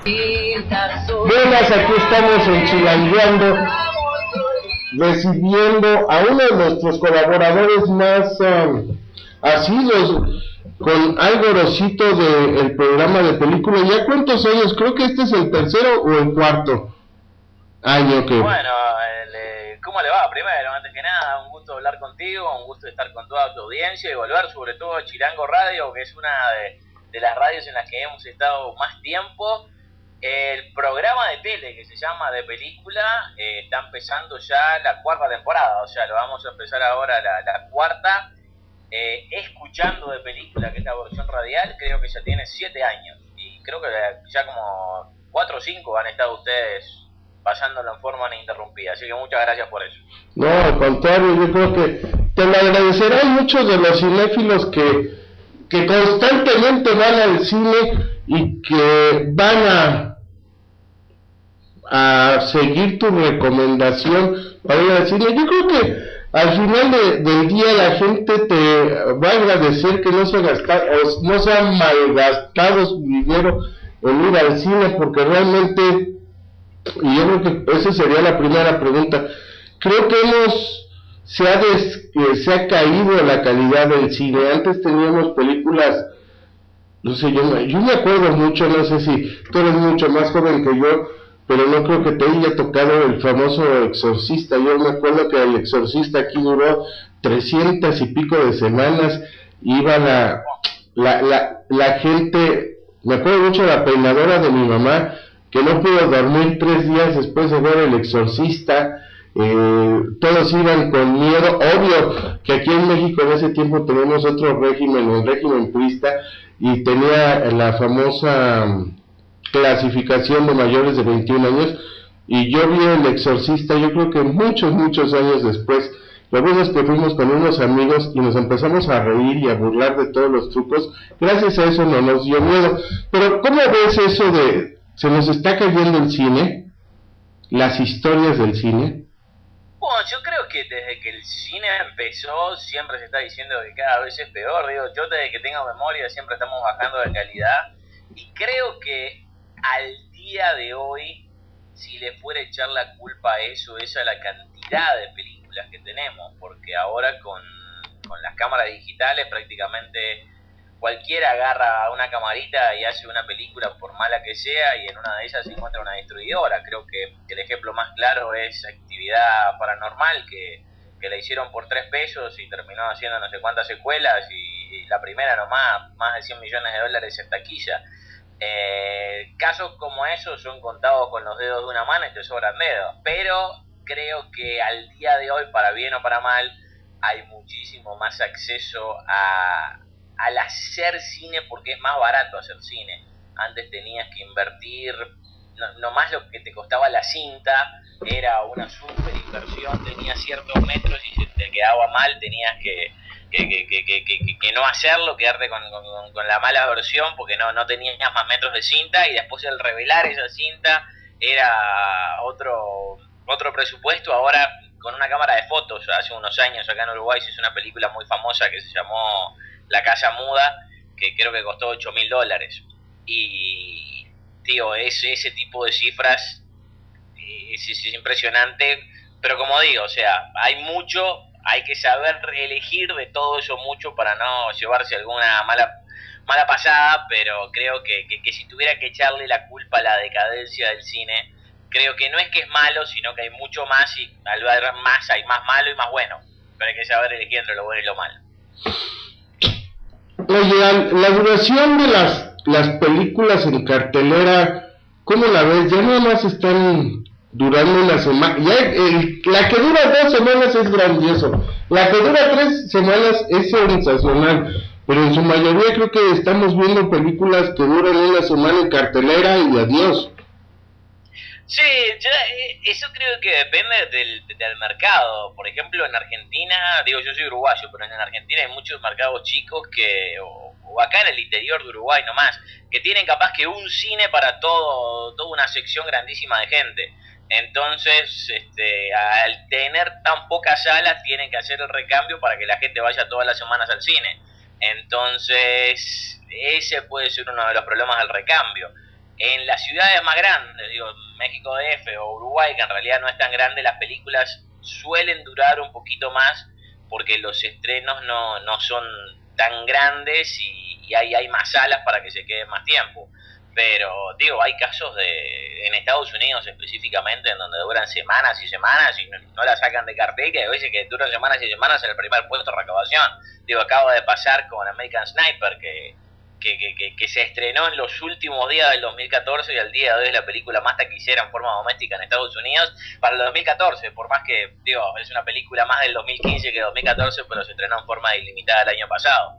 Buenas, aquí estamos en Chilangueando, recibiendo a uno de nuestros colaboradores más asiduos, con Algo Rosito del programa de película. ¿Ya cuántos años? Creo que este es el tercero o el cuarto año que... Bueno, ¿cómo le va? Primero, antes que nada, un gusto hablar contigo, un gusto estar con toda tu audiencia y volver sobre todo a Chilango Radio, que es una de las radios en las que hemos estado más tiempo. El programa de tele que se llama De Película está empezando ya la cuarta temporada, o sea, lo vamos a empezar ahora la cuarta. Escuchando De Película, que es la versión radial, creo que ya tiene 7 años y creo que ya como 4 o 5 han estado ustedes pasándolo en forma ininterrumpida, así que muchas gracias por eso. No, al contrario, yo creo que te lo agradecerán muchos de los cinéfilos que constantemente van al cine y que van a seguir tu recomendación para ir al cine. Yo creo que al final del día la gente te va a agradecer que no se ha malgastado su dinero en ir al cine, porque realmente, y yo creo que esa sería la primera pregunta, creo que se ha caído la calidad del cine. Antes teníamos películas, no sé, yo me acuerdo mucho, no sé si tú eres mucho más joven que yo, pero no creo que te haya tocado el famoso Exorcista. Yo me acuerdo que el Exorcista aquí duró 300 y pico de semanas. Iba la gente, me acuerdo mucho de la peinadora de mi mamá, que no pudo dormir 3 días después de ver el Exorcista. Todos iban con miedo. Obvio que aquí en México en ese tiempo tenemos otro régimen, el régimen priista, y tenía la famosa clasificación de mayores de 21 años, y yo vi el Exorcista, yo creo que muchos años después. La verdad es que fuimos con unos amigos y nos empezamos a reír y a burlar de todos los trucos. Gracias a eso no nos dio miedo. Pero ¿cómo ves eso de se nos está cayendo el cine, las historias del cine? Bueno, yo creo que desde que el cine empezó siempre se está diciendo que cada vez es peor. Digo, yo desde que tengo memoria siempre estamos bajando de calidad, y creo que al día de hoy, si le fuera a echar la culpa a eso, es a la cantidad de películas que tenemos, porque ahora con las cámaras digitales prácticamente cualquiera agarra una camarita y hace una película, por mala que sea, y en una de ellas se encuentra una destruidora. Creo que el ejemplo más claro es Actividad Paranormal, que la hicieron por 3 pesos y terminó haciendo no sé cuántas secuelas, y la primera nomás, más de $100 millones en taquilla. Casos como esos son contados con los dedos de una mano y te sobran dedos, pero creo que al día de hoy, para bien o para mal, hay muchísimo más acceso al hacer cine, porque es más barato hacer cine. Antes tenías que invertir, nomás lo que te costaba la cinta era una super inversión, tenías ciertos metros y si te quedaba mal tenías que no hacerlo, quedarte con la mala versión porque no tenías más metros de cinta, y después el revelar esa cinta era otro presupuesto. Ahora con una cámara de fotos, hace unos años acá en Uruguay se hizo una película muy famosa que se llamó La Casa Muda, que creo que costó $8.000, y tío, ese tipo de cifras es impresionante. Pero como digo, o sea, hay que saber elegir de todo eso mucho para no llevarse alguna mala pasada, pero creo que si tuviera que echarle la culpa a la decadencia del cine, creo que no es que es malo, sino que hay mucho más, y al ver más hay más malo y más bueno, pero hay que saber elegir entre lo bueno y lo malo. Oye, la duración de las películas en cartelera, ¿cómo la ves? Ya nada más están durando una semana. La que dura 2 semanas es grandioso. La que dura 3 semanas es sensacional. Pero en su mayoría creo que estamos viendo películas que duran una semana en cartelera y adiós. Sí, eso creo que depende del mercado. Por ejemplo, en Argentina, digo, yo soy uruguayo, pero en Argentina hay muchos mercados chicos o acá en el interior de Uruguay nomás, que tienen capaz que un cine para toda una sección grandísima de gente. Entonces, al tener tan pocas salas, tienen que hacer el recambio para que la gente vaya todas las semanas al cine. Entonces, ese puede ser uno de los problemas del recambio. En las ciudades más grandes, digo, México DF o Uruguay, que en realidad no es tan grande, las películas suelen durar un poquito más porque los estrenos no son tan grandes y hay más salas para que se queden más tiempo. Pero, digo, hay casos en Estados Unidos específicamente en donde duran semanas y semanas y no la sacan de cartel, que a veces que duran semanas y semanas en el primer puesto de recaudación. Digo, acaba de pasar con American Sniper, que se estrenó en los últimos días del 2014 y al día de hoy es la película más taquillera en forma doméstica en Estados Unidos para el 2014, por más que, digo, es una película más del 2015 que 2014, pero se estrenó en forma ilimitada el año pasado.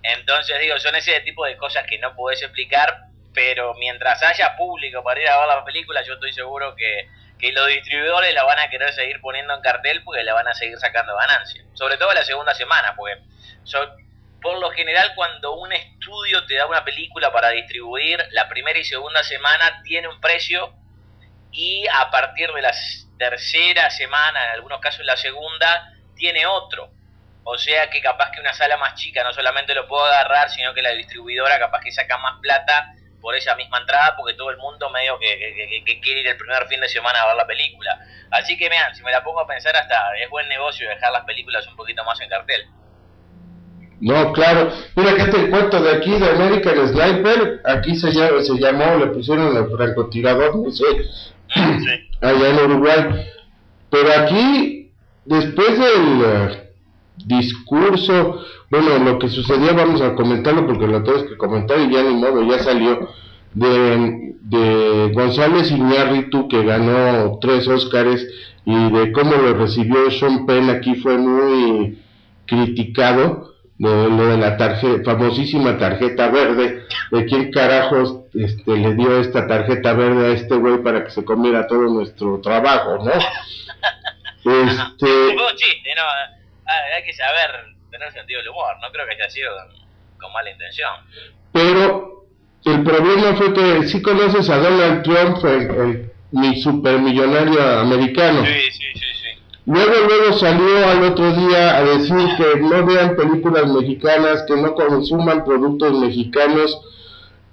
Entonces, digo, son ese tipo de cosas que no podés explicar, pero mientras haya público para ir a ver la película, yo estoy seguro que los distribuidores la van a querer seguir poniendo en cartel porque la van a seguir sacando ganancias. Sobre todo la segunda semana, porque por lo general cuando un estudio te da una película para distribuir, la primera y segunda semana tiene un precio y a partir de la tercera semana, en algunos casos la segunda, tiene otro. O sea que capaz que una sala más chica no solamente lo puede agarrar, sino que la distribuidora capaz que saca más plata por esa misma entrada, porque todo el mundo medio que quiere ir el primer fin de semana a ver la película. Así que vean, si me la pongo a pensar, hasta es buen negocio dejar las películas un poquito más en cartel. No, claro. Mira que te cuento de aquí, de American Sniper, aquí se llamó, le pusieron el francotirador, no sé, sí, allá en Uruguay. Pero aquí, después del discurso, bueno, lo que sucedió, vamos a comentarlo porque lo tenemos que comentar y ya ni modo, ya salió, de González Iñárritu, que ganó 3 Óscares, y de cómo lo recibió Sean Penn. Aquí fue muy criticado lo de la famosísima tarjeta verde, de quién carajos le dio esta tarjeta verde a este güey para que se comiera todo nuestro trabajo, ¿no? Fue un chiste, ¿no? Hay que saber tener sentido del humor, no creo que haya sido con mala intención. Pero el problema fue que sí conoces a Donald Trump, el supermillonario americano. Sí. Luego salió al otro día a decir que no vean películas mexicanas, que no consuman productos mexicanos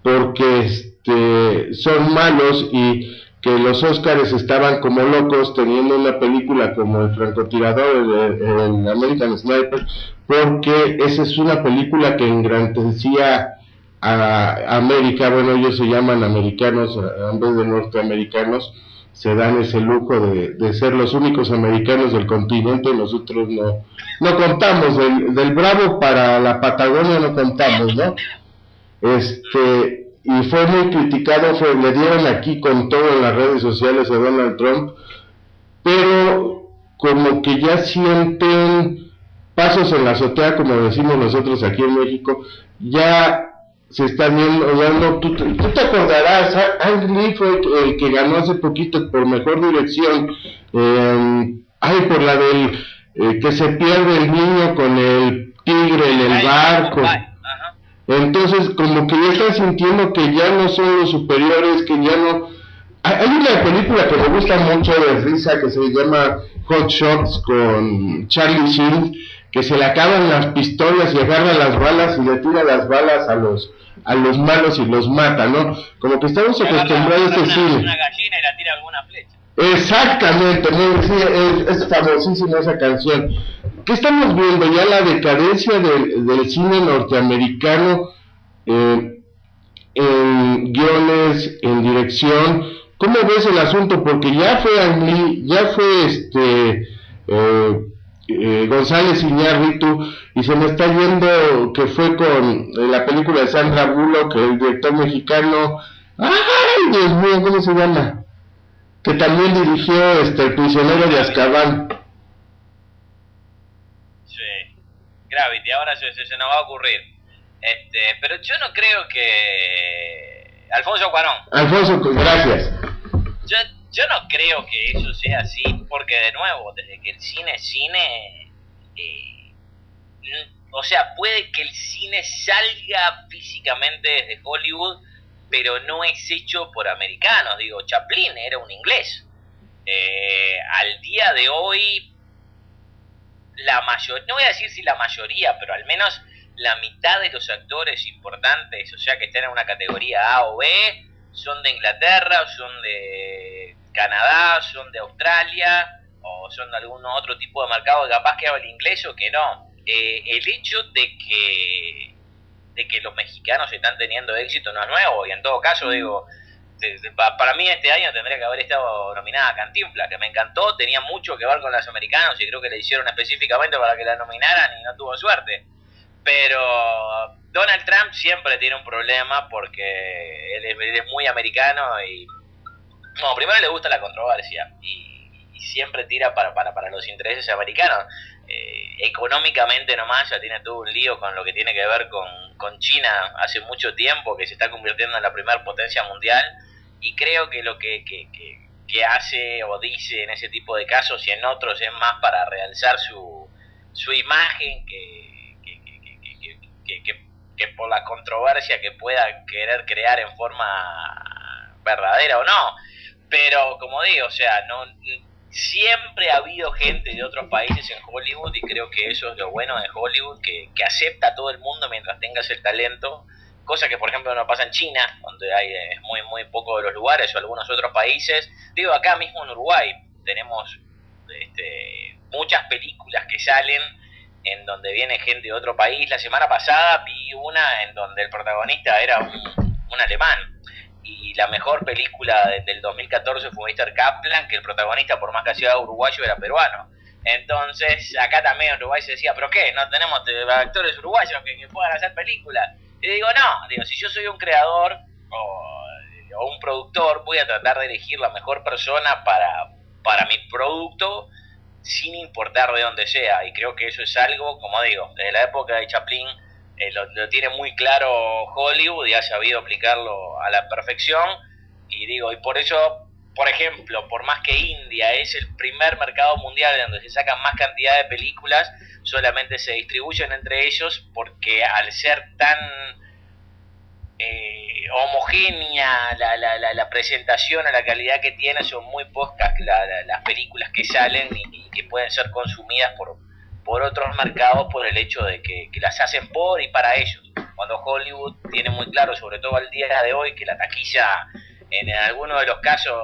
porque son malos, y que los Óscares estaban como locos teniendo una película como El francotirador, el American Sniper, porque esa es una película que engrandecía a América. Bueno, ellos se llaman americanos en vez de norteamericanos, se dan ese lujo de ser los únicos americanos del continente. Nosotros no contamos, del Bravo para la Patagonia no contamos, ¿no? Y fue muy criticado, le dieron aquí con todo en las redes sociales a Donald Trump, pero como que ya sienten pasos en la azotea, como decimos nosotros aquí en México, ya se están viendo. Tú te acordarás, Ang Lee fue el que ganó hace poquito por mejor dirección, por la del que se pierde el niño con el tigre en el barco. Entonces como que ya están sintiendo que ya no son los superiores, que ya no. Hay una película que me gusta mucho de risa que se llama Hot Shots con Charlie Sheen, que se le acaban las pistolas y agarra las balas y le tira las balas a los malos y los mata, ¿no? Como que estamos acostumbrados a ese cine. Una gallina y la tira alguna flecha. Exactamente, ¿no? Sí, es famosísima esa canción. ¿Qué estamos viendo? Ya la decadencia del cine norteamericano, en guiones, en dirección. ¿Cómo ves el asunto? Porque ya fue Ang Lee, ya fue González Iñárritu, y se me está yendo que fue con la película de Sandra Bullock, el director mexicano, ¡ay, Dios mío! ¿Cómo se llama? Que también dirigió El prisionero de Azkaban. Sí, Gravity, ahora se nos va a ocurrir. Pero yo no creo que... Alfonso Cuarón. Gracias. Yo no creo que eso sea así, porque de nuevo, desde que el cine es cine, o sea, puede que el cine salga físicamente desde Hollywood, pero no es hecho por americanos. Digo, Chaplin era un inglés. Al día de hoy, la mayoría, no voy a decir si la mayoría, pero al menos la mitad de los actores importantes, o sea, que estén en una categoría A o B, son de Inglaterra, son de Canadá, son de Australia, o son de algún otro tipo de mercado que capaz que habla inglés o que no. El hecho de que los mexicanos están teniendo éxito no es nuevo, y en todo caso, digo, para mí este año tendría que haber estado nominada Cantinflas, que me encantó, tenía mucho que ver con los americanos y creo que la hicieron específicamente para que la nominaran y no tuvo suerte. Pero Donald Trump siempre tiene un problema porque él es muy americano y, no, primero le gusta la controversia y siempre tira para los intereses americanos. Económicamente nomás ya tiene todo un lío con lo que tiene que ver con China hace mucho tiempo, que se está convirtiendo en la primera potencia mundial, y creo que lo que hace o dice en ese tipo de casos y en otros es más para realzar su imagen que por la controversia que pueda querer crear en forma verdadera o no. Pero como digo, o sea, no siempre ha habido gente de otros países en Hollywood, y creo que eso es lo bueno de Hollywood, que acepta a todo el mundo mientras tengas el talento, cosa que por ejemplo no pasa en China, donde hay muy poco de los lugares, o algunos otros países. Digo, acá mismo en Uruguay tenemos muchas películas que salen en donde viene gente de otro país. La semana pasada vi una en donde el protagonista era un alemán, y la mejor película del 2014 fue Mr. Kaplan, que el protagonista, por más que sea uruguayo, era peruano. Entonces acá también en Uruguay se decía, ¿pero qué? ¿No tenemos actores uruguayos que puedan hacer películas? Y digo, no, si yo soy un creador o un productor, voy a tratar de elegir la mejor persona para mi producto, sin importar de dónde sea. Y creo que eso es algo, como digo, desde la época de Chaplin, lo tiene muy claro Hollywood y ha sabido aplicarlo a la perfección. Y digo, y por eso, por ejemplo, por más que India es el primer mercado mundial donde se sacan más cantidad de películas, solamente se distribuyen entre ellos porque al ser tan homogénea la presentación, a la calidad que tiene, son muy pocas las películas que salen y que pueden ser consumidas por otros mercados, por el hecho de que las hacen por y para ellos. Cuando Hollywood tiene muy claro, sobre todo al día de hoy, que la taquilla, en algunos de los casos,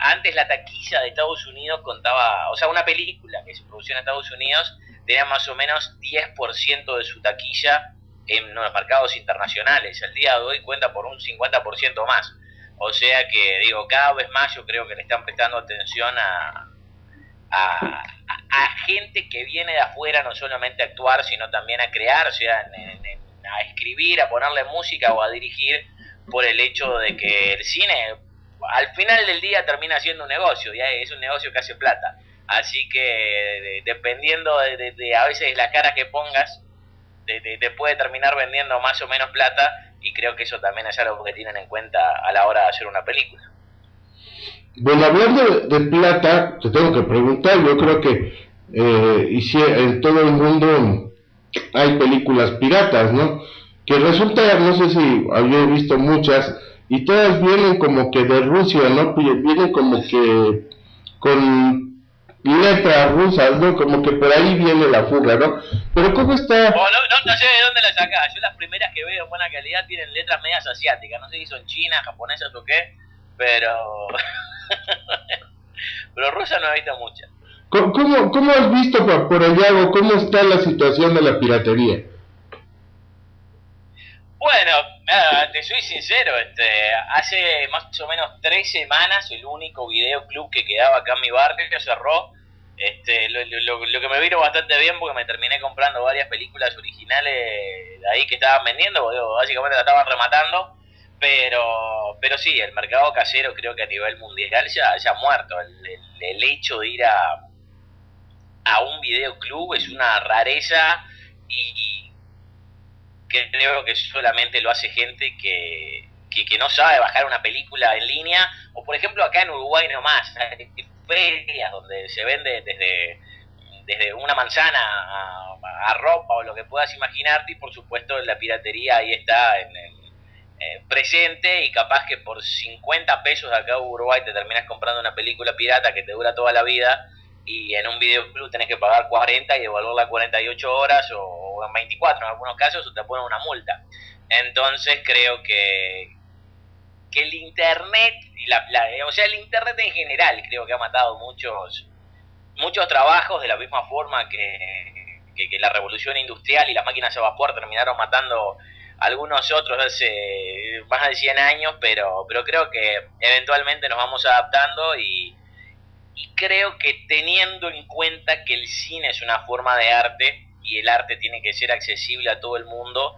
antes la taquilla de Estados Unidos contaba, o sea, una película que se produció en Estados Unidos tenía más o menos 10% de su taquilla en los mercados internacionales. El día de hoy cuenta por un 50% más. O sea que, digo, cada vez más yo creo que le están prestando atención a gente que viene de afuera, no solamente a actuar, sino también a crear, o sea, a escribir, a ponerle música o a dirigir, por el hecho de que el cine al final del día termina siendo un negocio, y es un negocio que hace plata. Así que dependiendo de a veces la cara que pongas, te puede terminar vendiendo más o menos plata, y creo que eso también es algo que tienen en cuenta a la hora de hacer una película. Bueno, hablando de plata, te tengo que preguntar, yo creo que en todo el mundo hay películas piratas, ¿no? Que resulta, no sé si había visto muchas, y todas vienen como que de Rusia, ¿no? Vienen como que con letras rusas, ¿no? Como que por ahí viene la fuga, ¿no? Pero ¿cómo está? No sé de dónde la sacás. Yo las primeras que veo en buena calidad tienen letras medias asiáticas, no sé si son chinas, japonesas o qué, pero pero rusas no he visto muchas. ¿Cómo has visto por allá, o cómo está la situación de la piratería? Bueno, te soy sincero, hace más o menos 3 semanas el único videoclub que quedaba acá en mi barrio que cerró. Lo que me vino bastante bien, porque me terminé comprando varias películas originales de ahí que estaban vendiendo, porque básicamente la estaban rematando. Pero sí, el mercado casero creo que a nivel mundial ya ha muerto. El hecho de ir a un videoclub es una rareza, y que creo que solamente lo hace gente que no sabe bajar una película en línea, o por ejemplo acá en Uruguay nomás, hay ferias donde se vende desde una manzana a ropa o lo que puedas imaginarte, y por supuesto la piratería ahí está presente, y capaz que por 50 pesos acá en Uruguay te terminas comprando una película pirata que te dura toda la vida, y en un videoclub tenés que pagar 40 y devolverla 48 horas o en 24 en algunos casos, o te ponen una multa. Entonces creo que que el internet, o sea, el internet en general creo que ha matado muchos trabajos de la misma forma que la revolución industrial y las máquinas a vapor terminaron matando algunos otros hace más de 100 años, pero creo que eventualmente nos vamos adaptando y creo que teniendo en cuenta que el cine es una forma de arte y el arte tiene que ser accesible a todo el mundo,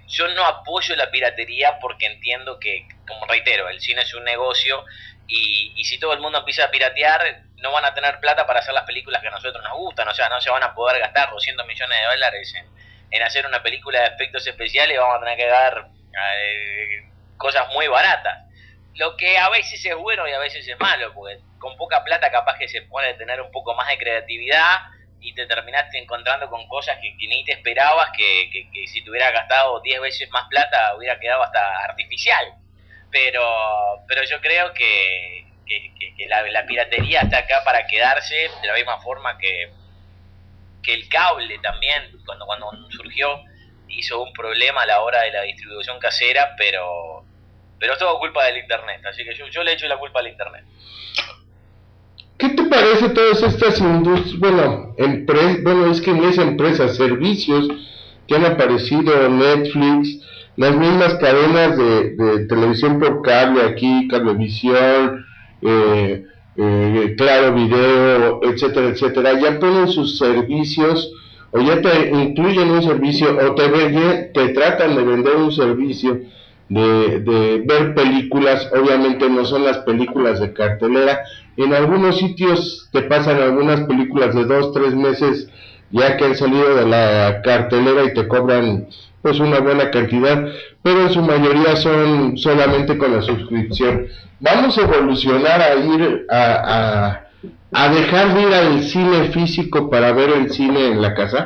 yo no apoyo la piratería porque entiendo que, como reitero, el cine es un negocio y si todo el mundo empieza a piratear, no van a tener plata para hacer las películas que a nosotros nos gustan, o sea, no se van a poder gastar 200 millones de dólares en hacer una película de efectos especiales y vamos a tener que dar cosas muy baratas. Lo que a veces es bueno y a veces es malo, porque con poca plata capaz que se puede tener un poco más de creatividad y te terminaste encontrando con cosas que ni te esperabas, que si te hubieras gastado 10 veces más plata hubiera quedado hasta artificial. Pero yo creo que la piratería está acá para quedarse, de la misma forma que el cable también, cuando surgió, hizo un problema a la hora de la distribución casera, pero es todo culpa del internet, así que yo le echo la culpa al internet. ¿Qué te parece todas estas industrias, bueno, es que no es empresas, servicios que han aparecido, Netflix, las mismas cadenas de televisión por cable aquí, Cablevisión, Claro Video, etcétera, etcétera, ya ponen sus servicios o ya te incluyen un servicio o te tratan de vender un servicio de ver películas. Obviamente no son las películas de cartelera, en algunos sitios te pasan algunas películas de 2-3 meses ya que han salido de la cartelera y te cobran pues una buena cantidad, pero en su mayoría son solamente con la suscripción. Vamos a evolucionar a ir a dejar de ir al cine físico para ver el cine en la casa.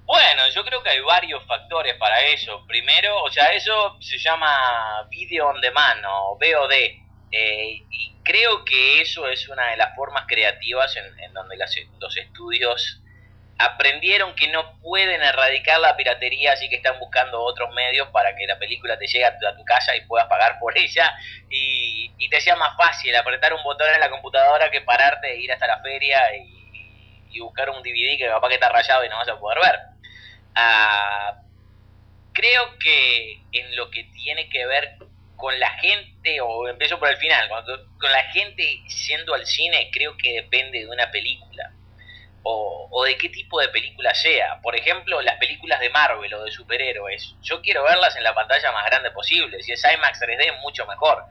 Bueno, yo creo que hay varios factores para eso. Primero, o sea, eso se llama Video on Demand o VOD. Y creo que eso es una de las formas creativas en donde los estudios aprendieron que no pueden erradicar la piratería, así que están buscando otros medios para que la película te llegue a tu casa y puedas pagar por ella y te sea más fácil apretar un botón en la computadora que pararte e ir hasta la feria y buscar un DVD que capaz que está rayado y no vas a poder ver. Creo que en lo que tiene que ver con la gente, o empiezo por el final, con la gente yendo al cine, creo que depende de una película o de qué tipo de película sea. Por ejemplo, las películas de Marvel o de superhéroes, yo quiero verlas en la pantalla más grande posible. Si es IMAX 3D, mucho mejor,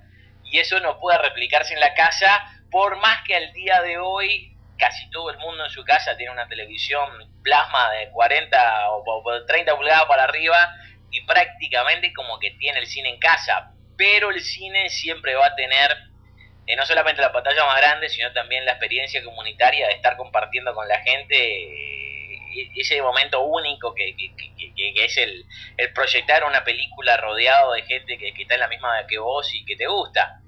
y eso no puede replicarse en la casa, por más que al día de hoy casi todo el mundo en su casa tiene una televisión plasma de 40 o 30 pulgadas para arriba y prácticamente como que tiene el cine en casa. Pero el cine siempre va a tener no solamente la pantalla más grande, sino también la experiencia comunitaria de estar compartiendo con la gente ese momento único que es el proyectar una película rodeado de gente que está en la misma que vos y que te gusta.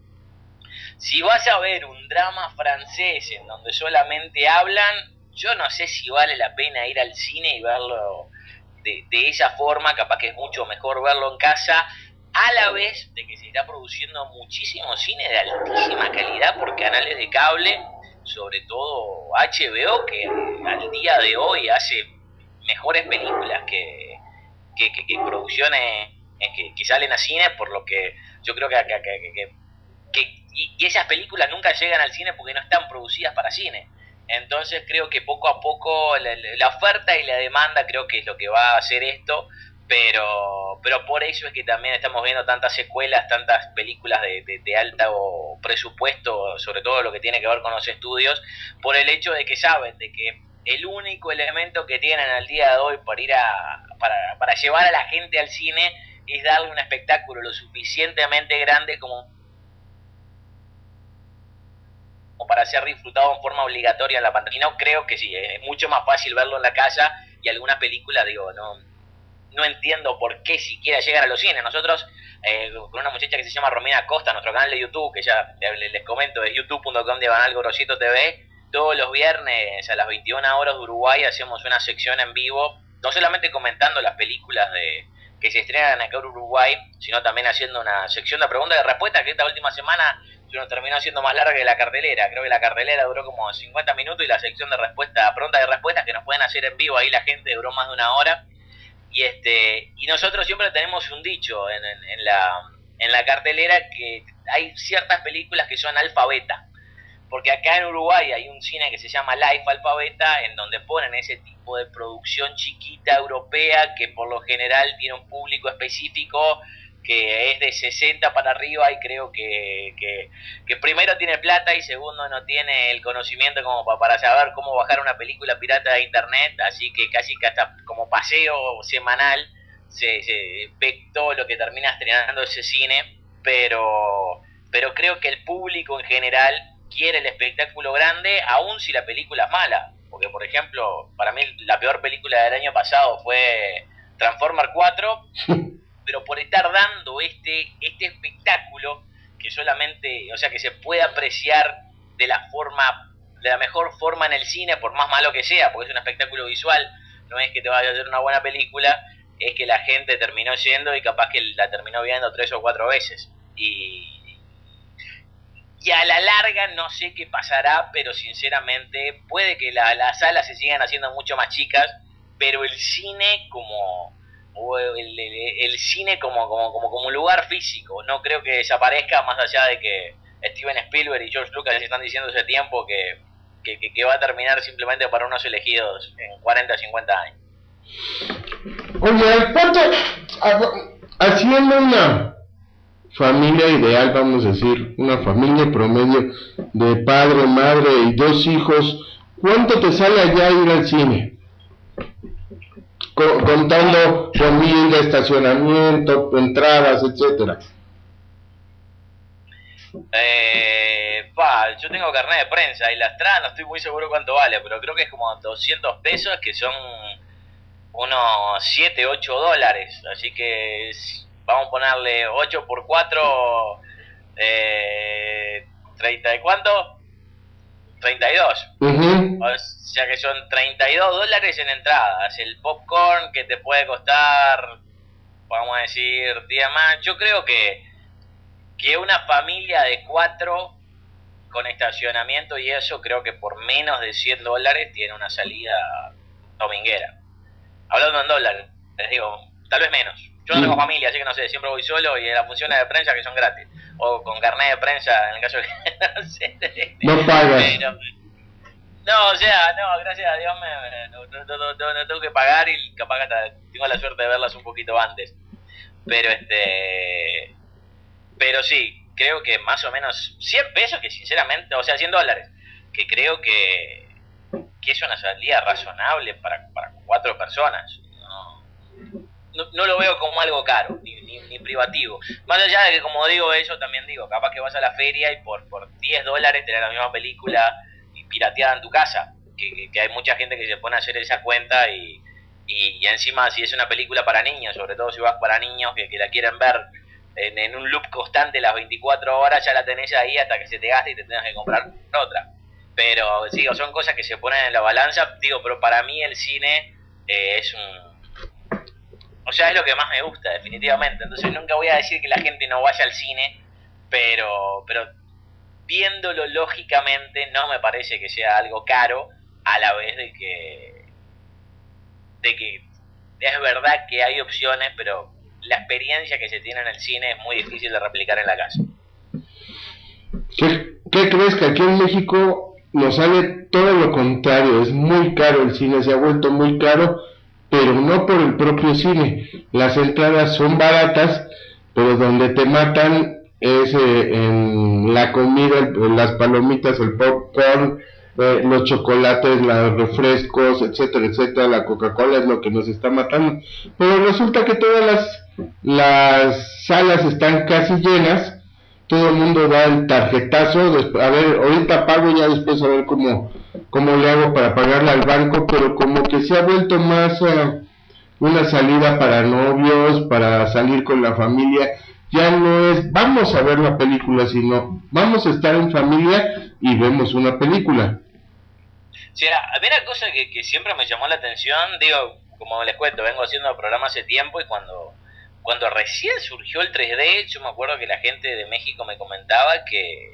Si vas a ver un drama francés en donde solamente hablan, yo no sé si vale la pena ir al cine y verlo de esa forma. Capaz que es mucho mejor verlo en casa, a la vez de que se está produciendo muchísimo cine de altísima calidad por canales de cable, sobre todo HBO, que al día de hoy hace mejores películas que producciones que salen a cine, por lo que yo creo y esas películas nunca llegan al cine porque no están producidas para cine. Entonces creo que poco a poco la oferta y la demanda creo que es lo que va a hacer esto, pero por eso es que también estamos viendo tantas secuelas, tantas películas de alto presupuesto, sobre todo lo que tiene que ver con los estudios, por el hecho de que saben de que el único elemento que tienen al día de hoy para llevar a la gente al cine es darle un espectáculo lo suficientemente grande como para ser disfrutado en forma obligatoria en la pantalla. Y no creo que sí, es mucho más fácil verlo en la casa, y alguna película, digo, no entiendo por qué siquiera llegan a los cines. Nosotros, con una muchacha que se llama Romina Costa, nuestro canal de YouTube, que ya les comento, es youtube.com/gorosito.tv, todos los viernes a las 21 horas de Uruguay hacemos una sección en vivo, no solamente comentando las películas que se estrenan acá en Uruguay, sino también haciendo una sección de preguntas y respuestas, que esta última semana se nos terminó siendo más larga que la cartelera. Creo que la cartelera duró como 50 minutos y la sección de preguntas y respuestas que nos pueden hacer en vivo ahí la gente duró más de una hora. Y nosotros siempre tenemos un dicho en la cartelera, que hay ciertas películas que son alfabeta, porque acá en Uruguay hay un cine que se llama Life Alfabeta, en donde ponen ese tipo de producción chiquita europea que por lo general tiene un público específico que es de 60 para arriba, y creo que primero tiene plata y segundo no tiene el conocimiento como para saber cómo bajar una película pirata de internet, así que casi que hasta como paseo semanal se ve todo lo que termina estrenando ese cine, pero creo que el público en general quiere el espectáculo grande, aun si la película es mala, porque por ejemplo, para mí la peor película del año pasado fue Transformers 4, pero por estar dando este espectáculo que solamente, o sea, que se puede apreciar de la mejor forma en el cine, por más malo que sea, porque es un espectáculo visual, no es que te vaya a hacer una buena película, es que la gente terminó yendo y capaz que la terminó viendo 3 o 4 veces. Y a la larga no sé qué pasará, pero sinceramente puede que las salas se sigan haciendo mucho más chicas, pero el cine como un lugar físico no creo que desaparezca, más allá de que Steven Spielberg y George Lucas están diciendo hace tiempo que va a terminar simplemente para unos elegidos en 40 o 50 años. Oye, haciendo una familia ideal, vamos a decir, una familia promedio de padre, madre y 2 hijos, ¿cuánto te sale allá ir al cine? Contando comida, estacionamiento, entradas, etcétera. Yo tengo carnet de prensa y la entrada no estoy muy seguro cuánto vale, pero creo que es como 200 pesos, que son unos 7, 8 dólares, así que vamos a ponerle 8 por 4, 30 y ¿cuánto? 32. Uh-huh. O sea que son 32 dólares en entradas. El popcorn que te puede costar, vamos a decir, 10 más. Yo creo que una familia de 4 con estacionamiento y eso, creo que por menos de 100 dólares tiene una salida dominguera. Hablando en dólares, les digo, tal vez menos. Yo no tengo familia, así que no sé, siempre voy solo y en las funciones de prensa que son gratis. O con carnet de prensa, en el caso que no sé. No pagas. Pero, no, o sea, no, gracias a Dios no tengo que pagar y capaz que hasta tengo la suerte de verlas un poquito antes. Pero sí, creo que más o menos 100 pesos, que sinceramente, o sea, 100 dólares, que creo que es una salida razonable para 4 personas. No lo veo como algo caro, ni privativo. Más allá de que, como digo eso, también digo, capaz que vas a la feria y por 10 dólares tenés la misma película y pirateada en tu casa. Que hay mucha gente que se pone a hacer esa cuenta y encima si es una película para niños, sobre todo si vas para niños que la quieren ver en un loop constante las 24 horas, ya la tenés ahí hasta que se te gaste y te tengas que comprar otra. Pero sí, son cosas que se ponen en la balanza, digo, pero para mí el cine es es lo que más me gusta, definitivamente. Entonces nunca voy a decir que la gente no vaya al cine, pero viéndolo lógicamente no me parece que sea algo caro, a la vez de que es verdad que hay opciones, pero la experiencia que se tiene en el cine es muy difícil de replicar en la casa. ¿Qué crees? Que aquí en México nos sale todo lo contrario, es muy caro el cine, se ha vuelto muy caro, pero no por el propio cine. Las entradas son baratas, pero donde te matan es en la comida, las palomitas, el popcorn, los chocolates, los refrescos, etcétera, etcétera. La Coca-Cola es lo que nos está matando. Pero resulta que todas las salas están casi llenas, todo el mundo da el tarjetazo, a ver, ahorita pago, ya después a ver cómo le hago para pagarle al banco, pero como que se ha vuelto más una salida para novios, para salir con la familia. Ya no es vamos a ver la película, sino vamos a estar en familia y vemos una película. Sí, a mí una cosa que siempre me llamó la atención, digo, como les cuento, vengo haciendo el programa hace tiempo y cuando cuando recién surgió el 3D, yo me acuerdo que la gente de México me comentaba que,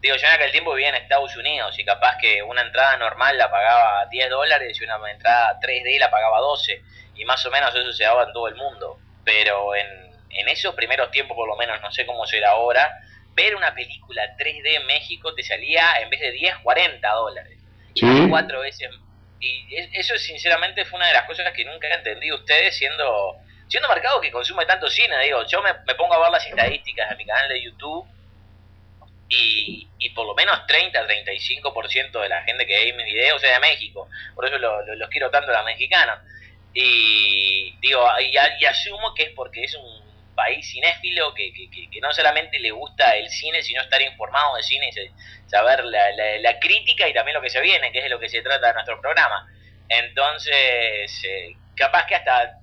digo, yo en aquel tiempo vivía en Estados Unidos y capaz que una entrada normal la pagaba $10 y una entrada 3D la pagaba 12, y más o menos eso se daba en todo el mundo. Pero en esos primeros tiempos, por lo menos, no sé cómo será ahora, ver una película 3D en México te salía, en vez de 10, $40. Sí. 4 veces. Y eso sinceramente fue una de las cosas que nunca he entendido ustedes, siendo mercado que consume tanto cine. Digo, yo me pongo a ver las estadísticas de mi canal de YouTube y por lo menos 30-35% de la gente que ve mis videos es de México. Por eso los quiero tanto a los mexicanos. Y digo, y asumo que es porque es un país cinéfilo que no solamente le gusta el cine, sino estar informado de cine y saber la crítica y también lo que se viene, que es de lo que se trata de nuestro programa. Entonces, capaz que hasta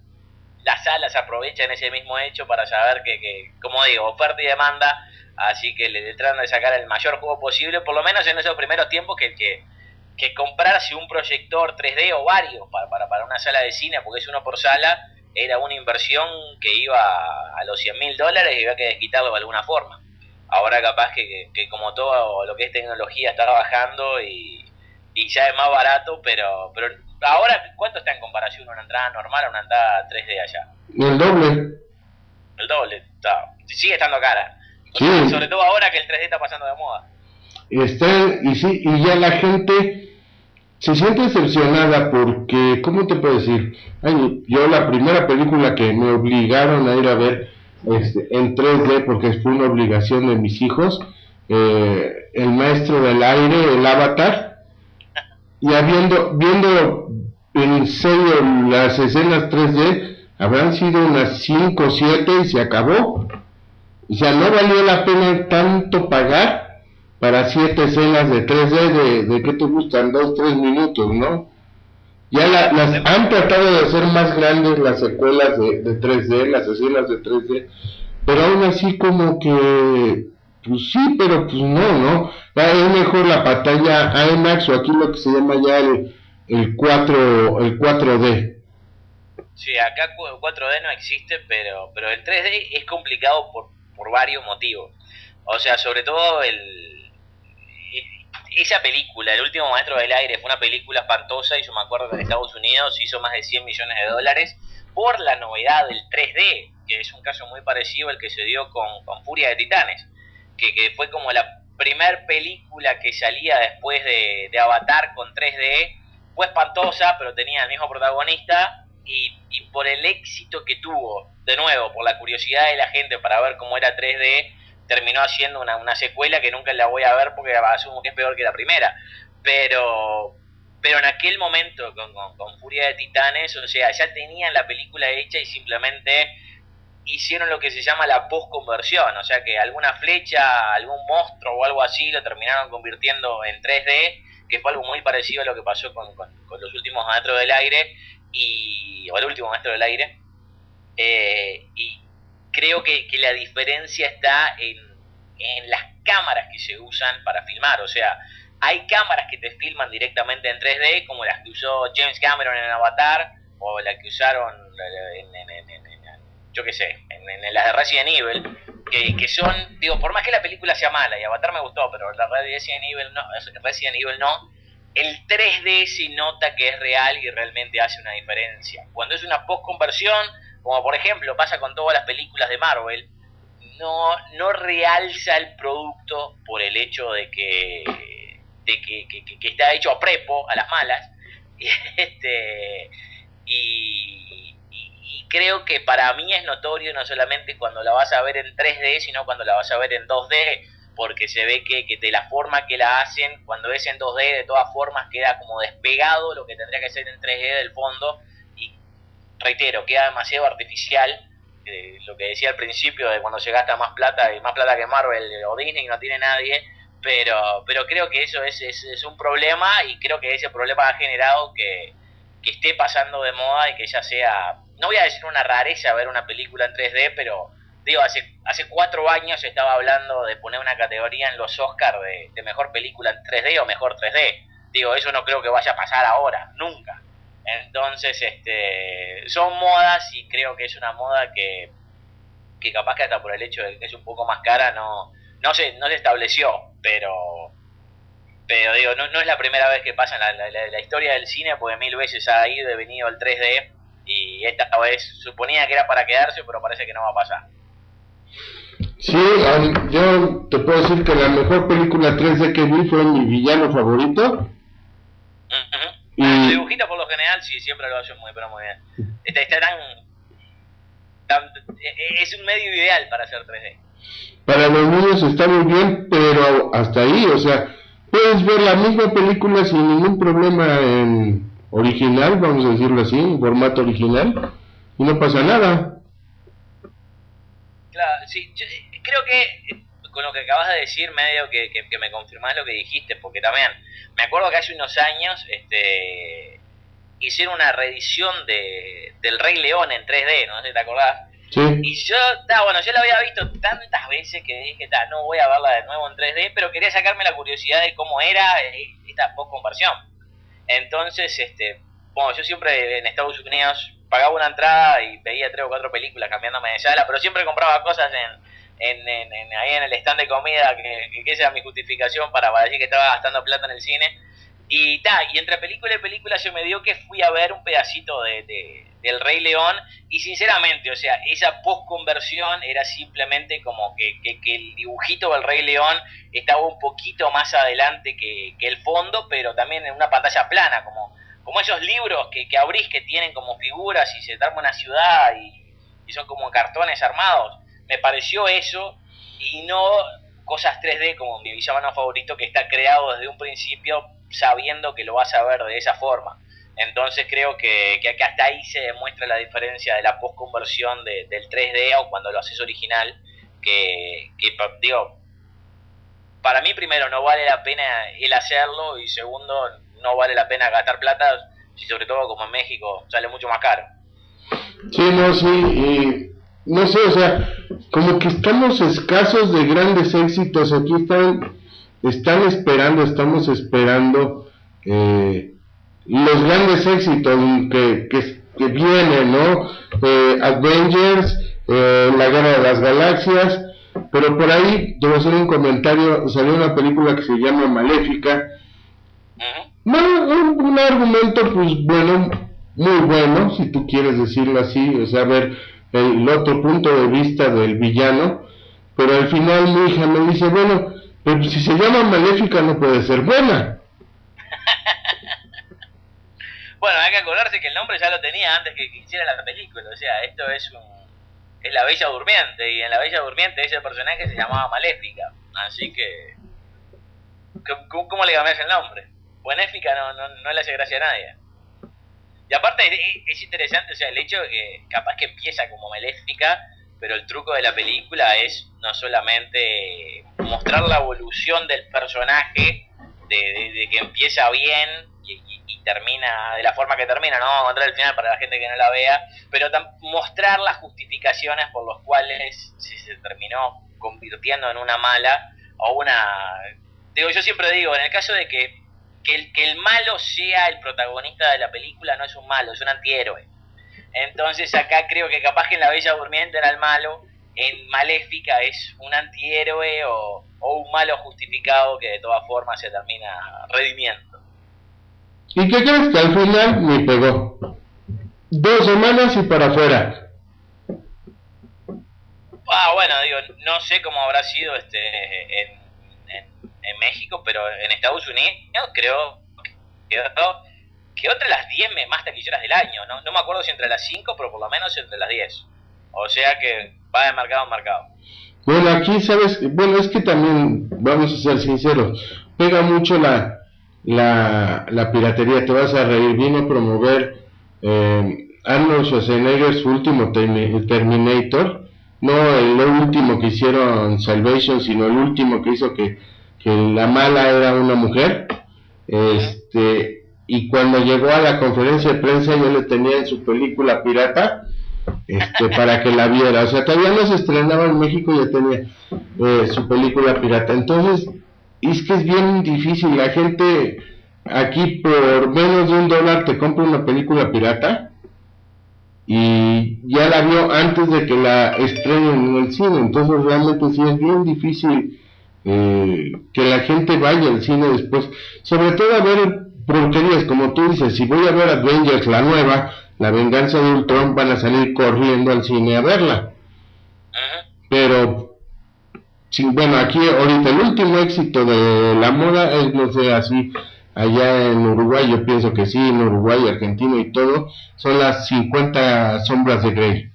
las salas aprovechan ese mismo hecho para saber que como digo, oferta y demanda, así que le tratan de sacar el mayor juego posible, por lo menos en esos primeros tiempos, que comprarse un proyector 3D o varios para una sala de cine, porque es uno por sala, era una inversión que iba a los $100.000 y había que desquitarlo de alguna forma. Ahora capaz que como todo lo que es tecnología está bajando y ya es más barato, pero ahora, ¿cuánto está en comparación una entrada normal a una entrada 3D allá? El doble. El doble, está, sigue estando cara. Sí. Sobre todo ahora que el 3D está pasando de moda. Y ya la gente se siente decepcionada porque, ¿cómo te puedo decir? Ay, yo la primera película que me obligaron a ir a ver en 3D, porque fue una obligación de mis hijos, El Maestro del Aire, el Avatar, ya viendo en serio las escenas 3D, habrán sido unas 5 o 7 y se acabó. O sea, no valió la pena tanto pagar para 7 escenas de 3D de ¿qué te gustan? 2-3 minutos, ¿no? Ya las han tratado de hacer más grandes las secuelas de 3D, las escenas de 3D, pero aún así como que, pues sí, pero pues no, es mejor la pantalla IMAX o aquí lo que se llama ya el 4D. Sí, acá 4D no existe, pero el 3D es complicado por varios motivos. O sea, sobre todo esa película, El Último Maestro del Aire, fue una película espantosa y yo me acuerdo que en Estados Unidos hizo más de $100 millones por la novedad del 3D, que es un caso muy parecido al que se dio con Furia de Titanes, que fue como la primer película que salía después de Avatar con 3D. Fue espantosa, pero tenía el mismo protagonista y por el éxito que tuvo, de nuevo, por la curiosidad de la gente para ver cómo era 3D, terminó haciendo una secuela que nunca la voy a ver porque asumo que es peor que la primera. Pero en aquel momento, con Furia de Titanes, o sea, ya tenían la película hecha y simplemente hicieron lo que se llama la postconversión, o sea que alguna flecha, algún monstruo o algo así lo terminaron convirtiendo en 3D, que fue algo muy parecido a lo que pasó con los últimos Maestros del Aire, o el último Maestro del Aire, y creo que la diferencia está en las cámaras que se usan para filmar. O sea, hay cámaras que te filman directamente en 3D, como las que usó James Cameron en Avatar, o las que usaron yo qué sé, en las de Resident Evil, que son, digo, por más que la película sea mala, y Avatar me gustó, pero la Resident Evil no, el 3D se nota que es real y realmente hace una diferencia. Cuando es una postconversión, como por ejemplo pasa con todas las películas de Marvel, no realza el producto por el hecho de que está hecho a prepo, a las malas, y creo que para mí es notorio no solamente cuando la vas a ver en 3D, sino cuando la vas a ver en 2D, porque se ve que de la forma que la hacen, cuando es en 2D, de todas formas queda como despegado lo que tendría que ser en 3D del fondo, y reitero, queda demasiado artificial. Lo que decía al principio de cuando se gasta más plata que Marvel o Disney, no tiene nadie, pero creo que eso es un problema, y creo que ese problema ha generado que esté pasando de moda y que ya sea, no voy a decir una rareza ver una película en 3D, pero digo, hace 4 años se estaba hablando de poner una categoría en los Oscars de mejor película en 3D o mejor 3D. Digo, eso no creo que vaya a pasar ahora, nunca. Entonces, son modas, y creo que es una moda que que capaz que hasta por el hecho de que es un poco más cara no se estableció, pero digo, no es la primera vez que pasa en la historia del cine, porque 1000 veces ha ido y venido el 3D, y esta vez suponía que era para quedarse, pero parece que no va a pasar. Sí, yo te puedo decir que la mejor película 3D que vi fue mi villano favorito. Y el dibujito por lo general sí, siempre lo hacen muy bien. Está es un medio ideal para hacer 3D. Para los niños está muy bien, pero hasta ahí, o sea, puedes ver la misma película sin ningún problema en original, vamos a decirlo así, en formato original, y no pasa nada. Claro, sí, yo creo que con lo que acabas de decir, medio que me confirmás lo que dijiste, porque también me acuerdo que hace unos años hicieron una reedición del Rey León en 3D, no sé si te acordás. Sí. Y yo la había visto tantas veces que dije, no voy a verla de nuevo en 3D, pero quería sacarme la curiosidad de cómo era esta post-conversión. Entonces, yo siempre en Estados Unidos pagaba una entrada y veía 3 o 4 películas cambiándome de sala, pero siempre compraba cosas ahí en el stand de comida, que esa era mi justificación para decir que estaba gastando plata en el cine. Y entre película y película se me dio que fui a ver un pedacito del Rey León, y sinceramente, o sea, esa post-conversión era simplemente como que el dibujito del Rey León estaba un poquito más adelante que el fondo, pero también en una pantalla plana, como esos libros que abrís que tienen como figuras y se arma una ciudad y son como cartones armados. Me pareció eso, y no cosas 3D como mi villano favorito, que está creado desde un principio sabiendo que lo vas a ver de esa forma. Entonces creo que hasta ahí se demuestra la diferencia de la postconversión del 3D o cuando lo haces original, que digo, para mí primero no vale la pena el hacerlo, y segundo no vale la pena gastar plata, y sobre todo como en México sale mucho más caro. Sí, y no sé, o sea, como que estamos escasos de grandes éxitos. Aquí estamos esperando los grandes éxitos que vienen, ¿no? Avengers, La Guerra de las Galaxias, pero por ahí, debo hacer un comentario, salió una película que se llama Maléfica. Un argumento, pues bueno, muy bueno, si tú quieres decirlo así, o sea, ver el otro punto de vista del villano, pero al final mi hija me dice, bueno, pero si se llama Maléfica no puede ser buena. Bueno, hay que acordarse que el nombre ya lo tenía antes que hiciera la película, o sea, esto es la Bella Durmiente, y en la Bella Durmiente ese personaje se llamaba Maléfica, así que ¿cómo le cambias el nombre? Benéfica no le hace gracia a nadie. Y aparte es interesante, o sea, el hecho de que capaz que empieza como Maléfica, pero el truco de la película es no solamente mostrar la evolución del personaje, de que empieza bien y termina de la forma que termina, no vamos a contar el final para la gente que no la vea, pero mostrar las justificaciones por las cuales se terminó convirtiendo en una mala o una... Digo, yo siempre digo, en el caso de que el malo sea el protagonista de la película, no es un malo, es un antihéroe. Entonces acá creo que capaz que en La Bella Durmiente era el malo, en Maléfica es un antihéroe o un malo justificado que de todas formas se termina redimiendo. ¿Y qué crees? Que al final me pegó 2 semanas y para afuera. Bueno, digo, no sé cómo habrá sido en México, pero en Estados Unidos creo que otra de las 10 más taquilleras del año, no me acuerdo si entre las 5, pero por lo menos entre las 10. O sea que va de mercado en mercado. Bueno, aquí sabes, bueno, es que también, vamos a ser sinceros, pega mucho la piratería. Te vas a reír, vino a promover Arnold Schwarzenegger su último Terminator, no el último que hicieron Salvation, sino el último que hizo que la mala era una mujer. Y cuando llegó a la conferencia de prensa yo le tenía en su película pirata para que la viera, o sea, todavía no se estrenaba en México, ya tenía su película pirata. Entonces es que es bien difícil, la gente aquí por menos de $1 te compra una película pirata y ya la vio antes de que la estrenen en el cine, entonces realmente sí es bien difícil que la gente vaya al cine después, sobre todo a ver porquerías, como tú dices. Si voy a ver Avengers, la nueva, La Venganza de Ultron, van a salir corriendo al cine a verla. Pero sí, bueno, aquí ahorita el último éxito de la moda es, no sé, así allá en Uruguay, yo pienso que sí, en Uruguay, Argentina y todo, son las 50 sombras de Grey.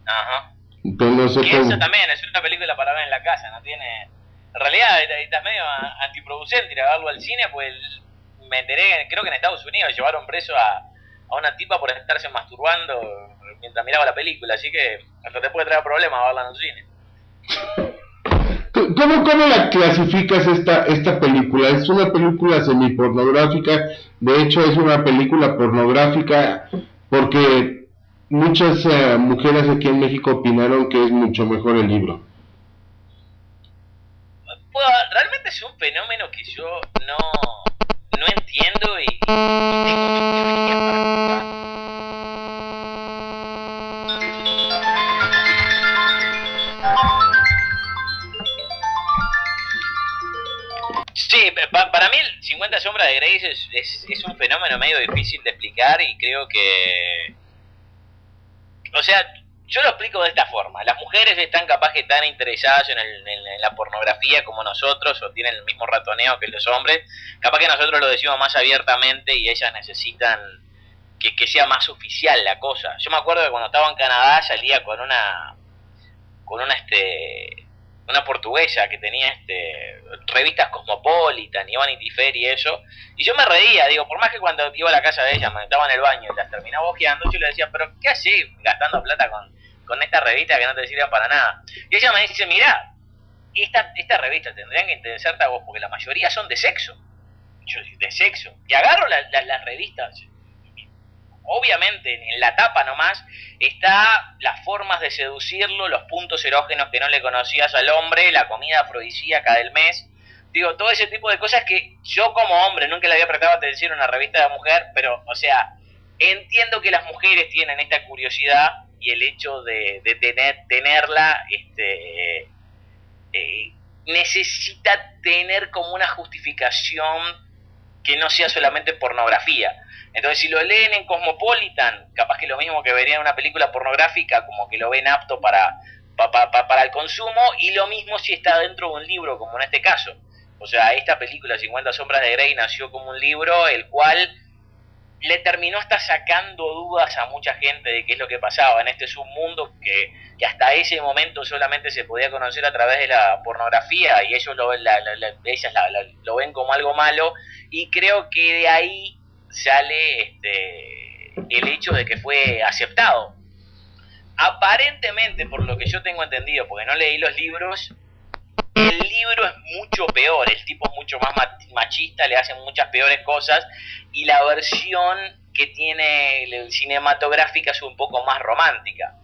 Ajá. Entonces no sé Y cómo. eso también es una película para ver en la casa, no tiene... En realidad está medio antiproducente ir a verlo al cine, pues me enteré, creo que en Estados Unidos llevaron preso a una tipa por estarse masturbando mientras miraba la película, así que hasta te puede traer problemas verla en un cine. ¿Cómo la clasificas esta película? ¿Es una película semipornográfica? De hecho, es una película pornográfica porque muchas mujeres aquí en México opinaron que es mucho mejor el libro. Pues, realmente es un fenómeno que yo no entiendo y tengo mis teorías para Sí, para mí 50 sombras de Grey es un fenómeno medio difícil de explicar y creo que... O sea, yo lo explico de esta forma. Las mujeres están capaz que tan interesadas en la pornografía como nosotros, o tienen el mismo ratoneo que los hombres. Capaz que nosotros lo decimos más abiertamente y ellas necesitan que sea más oficial la cosa. Yo me acuerdo que cuando estaba en Canadá salía con una portuguesa que tenía revistas Cosmopolitan y Vanity Fair y eso, y yo me reía, digo, por más que cuando iba a la casa de ella me estaba en el baño y las terminaba ojeando, yo le decía, pero ¿qué haces gastando plata con esta revista que no te sirve para nada? Y ella me dice, mirá, esta revista tendrían que interesarte a vos porque la mayoría son de sexo. Yo, de sexo. Y agarro las revistas. Obviamente en la tapa nomás está las formas de seducirlo, los puntos erógenos que no le conocías al hombre, la comida afrodisíaca del mes, digo, todo ese tipo de cosas que yo como hombre nunca le había prestado atención a una revista de mujer, pero, o sea, entiendo que las mujeres tienen esta curiosidad y el hecho de tenerla, necesita tener como una justificación que no sea solamente pornografía. Entonces, si lo leen en Cosmopolitan, capaz que lo mismo que verían una película pornográfica, como que lo ven apto para el consumo, y lo mismo si está dentro de un libro, como en este caso. O sea, esta película 50 sombras de Grey nació como un libro, el cual le terminó hasta sacando dudas a mucha gente de qué es lo que pasaba en este submundo que hasta ese momento solamente se podía conocer a través de la pornografía, y ellos lo ven como algo malo, y creo que de ahí sale el hecho de que fue aceptado. Aparentemente, por lo que yo tengo entendido, porque no leí los libros, el libro es mucho peor, el tipo es mucho más machista, le hacen muchas peores cosas, y la versión que tiene cinematográfica es un poco más romántica.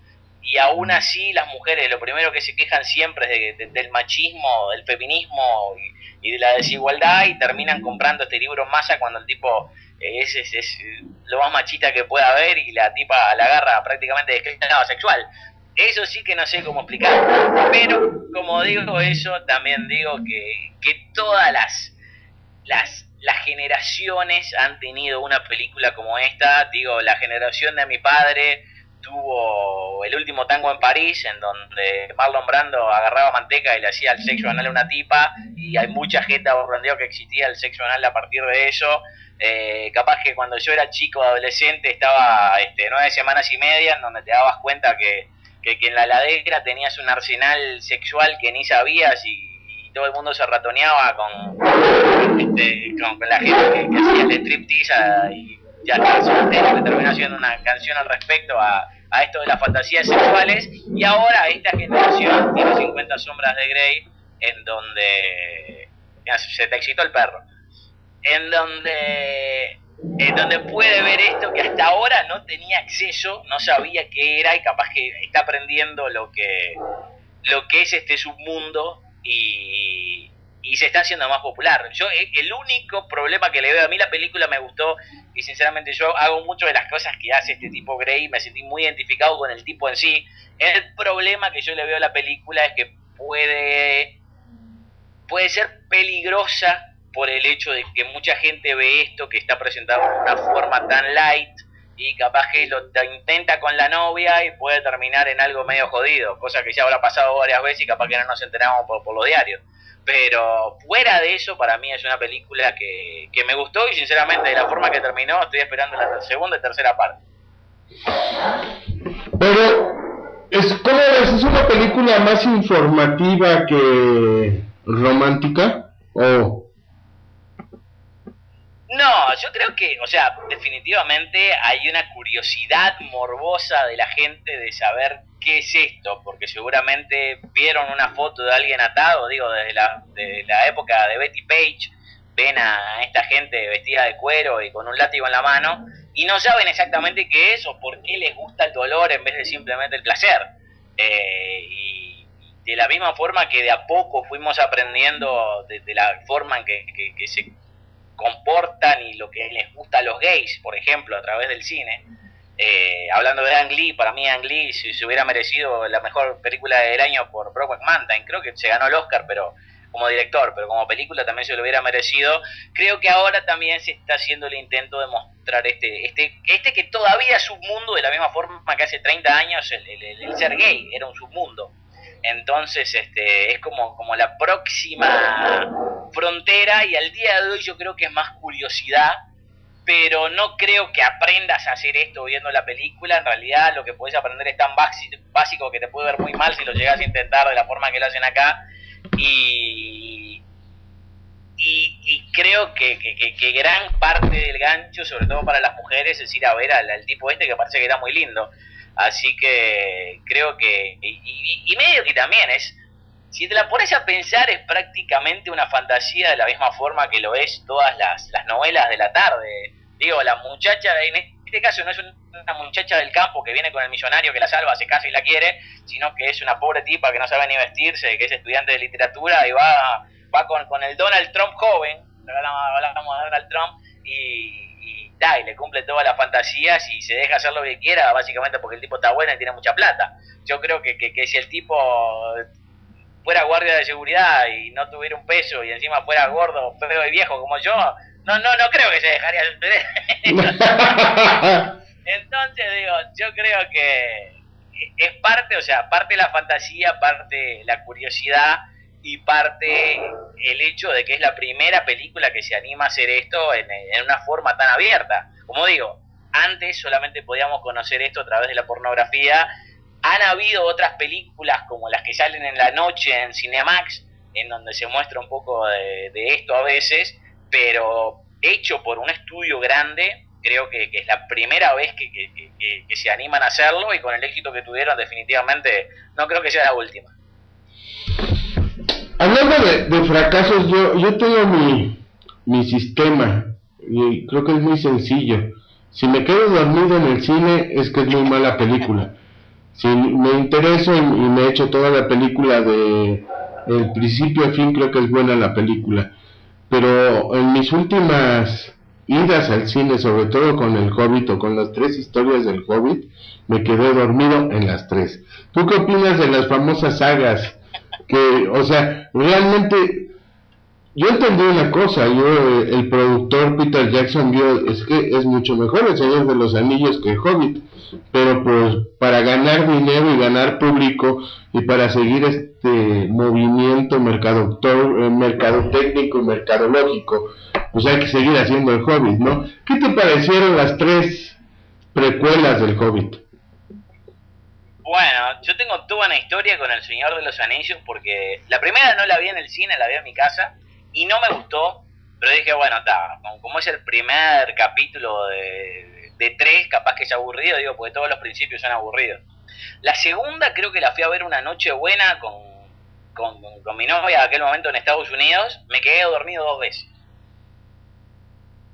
Y aún así las mujeres lo primero que se quejan siempre es del machismo, del feminismo y de la desigualdad, y terminan comprando este libro en masa cuando el tipo es lo más machista que pueda haber y la tipa la agarra prácticamente de esclava sexual. Eso sí que no sé cómo explicar, pero como digo eso, también digo que todas las generaciones han tenido una película como esta. Digo, la generación de mi padre tuvo El último tango en París, en donde Marlon Brando agarraba manteca y le hacía el sexo anal a una tipa, y hay mucha gente aprendió que existía el sexo anal a partir de eso. Capaz que cuando yo era chico, adolescente, estaba 9 semanas y media, en donde te dabas cuenta que en la heladera tenías un arsenal sexual que ni sabías, y todo el mundo se ratoneaba con la gente que hacía el striptease, y ya que terminó haciendo una canción al respecto a esto de las fantasías sexuales. Y ahora esta generación tiene 50 sombras de Grey, en donde se te excitó el perro, en donde puede ver esto que hasta ahora no tenía acceso, no sabía qué era, y capaz que está aprendiendo lo que es este submundo, y y se está haciendo más popular. Yo el único problema que le veo, a mí la película me gustó y sinceramente yo hago mucho de las cosas que hace este tipo Grey, me sentí muy identificado con el tipo en sí. El problema que yo le veo a la película es que puede ser peligrosa por el hecho de que mucha gente ve esto que está presentado de una forma tan light y capaz que lo intenta con la novia y puede terminar en algo medio jodido, cosa que ya habrá pasado varias veces y capaz que no nos enteramos por los diarios. Pero fuera de eso, para mí es una película que me gustó y sinceramente de la forma que terminó estoy esperando la segunda y tercera parte. Pero, ¿cómo ves? ¿Es una película más informativa que romántica? ¿O...? No, yo creo que, o sea, definitivamente hay una curiosidad morbosa de la gente de saber qué es esto, porque seguramente vieron una foto de alguien atado, digo, de la época de Betty Page, ven a esta gente vestida de cuero y con un látigo en la mano, y no saben exactamente qué es o por qué les gusta el dolor en vez de simplemente el placer. Y de la misma forma que de a poco fuimos aprendiendo de la forma en que se comportan y lo que les gusta a los gays, por ejemplo, a través del cine. Hablando de Ang Lee, para mí Ang Lee si se hubiera merecido la mejor película del año por Brokeback Mountain, creo que se ganó el Oscar, pero como director, pero como película también se lo hubiera merecido. Creo que ahora también se está haciendo el intento de mostrar este que todavía es submundo, de la misma forma que hace 30 años el ser gay era un submundo. Entonces es como la próxima frontera, y al día de hoy yo creo que es más curiosidad, pero no creo que aprendas a hacer esto viendo la película. En realidad lo que puedes aprender es tan básico que te puede ver muy mal si lo llegas a intentar de la forma que lo hacen acá, y creo que gran parte del gancho, sobre todo para las mujeres, es ir a ver al tipo que parece que era muy lindo. Así que creo que, y medio que también es, si te la pones a pensar, es prácticamente una fantasía de la misma forma que lo es todas las novelas de la tarde. Digo, la muchacha, en este caso no es una muchacha del campo que viene con el millonario que la salva, se casa y la quiere, sino que es una pobre tipa que no sabe ni vestirse, que es estudiante de literatura y va con el Donald Trump joven, hablamos de Donald Trump, y le cumple todas las fantasías y se deja hacer lo que quiera, básicamente porque el tipo está bueno y tiene mucha plata. Yo creo que si el tipo fuera guardia de seguridad y no tuviera un peso y encima fuera gordo, feo y viejo como yo, no creo que se dejaría Entonces digo, yo creo que es parte la fantasía, parte la curiosidad y parte el hecho de que es la primera película que se anima a hacer esto en una forma tan abierta. Como digo, antes solamente podíamos conocer esto a través de la pornografía. Han habido otras películas como las que salen en la noche en Cinemax, en donde se muestra un poco de esto a veces, pero hecho por un estudio grande. Creo que es la primera vez que se animan a hacerlo, y con el éxito que tuvieron definitivamente no creo que sea la última. Hablando de fracasos, yo tengo mi sistema, y creo que es muy sencillo. Si me quedo dormido en el cine, es que es muy mala película. Si me intereso y me echo toda la película de el principio a fin, creo que es buena la película. Pero en mis últimas idas al cine, sobre todo con el Hobbit o con las 3 historias del Hobbit, me quedé dormido en las 3. ¿Tú qué opinas de las famosas sagas? Que, o sea, realmente yo entendí una cosa, el productor Peter Jackson vio, es que es mucho mejor El Señor de los Anillos que el Hobbit, pero pues para ganar dinero y ganar público y para seguir este movimiento mercadotécnico y mercadológico, pues hay que seguir haciendo el Hobbit, ¿no? ¿Qué te parecieron las 3 precuelas del Hobbit? Bueno, yo tengo toda una historia con El Señor de los Anillos, porque la primera no la vi en el cine, la vi en mi casa y no me gustó, pero dije, bueno, como es el primer capítulo de 3, capaz que es aburrido, digo, porque todos los principios son aburridos. La segunda creo que la fui a ver una noche buena con mi novia en aquel momento en Estados Unidos, me quedé dormido 2 veces.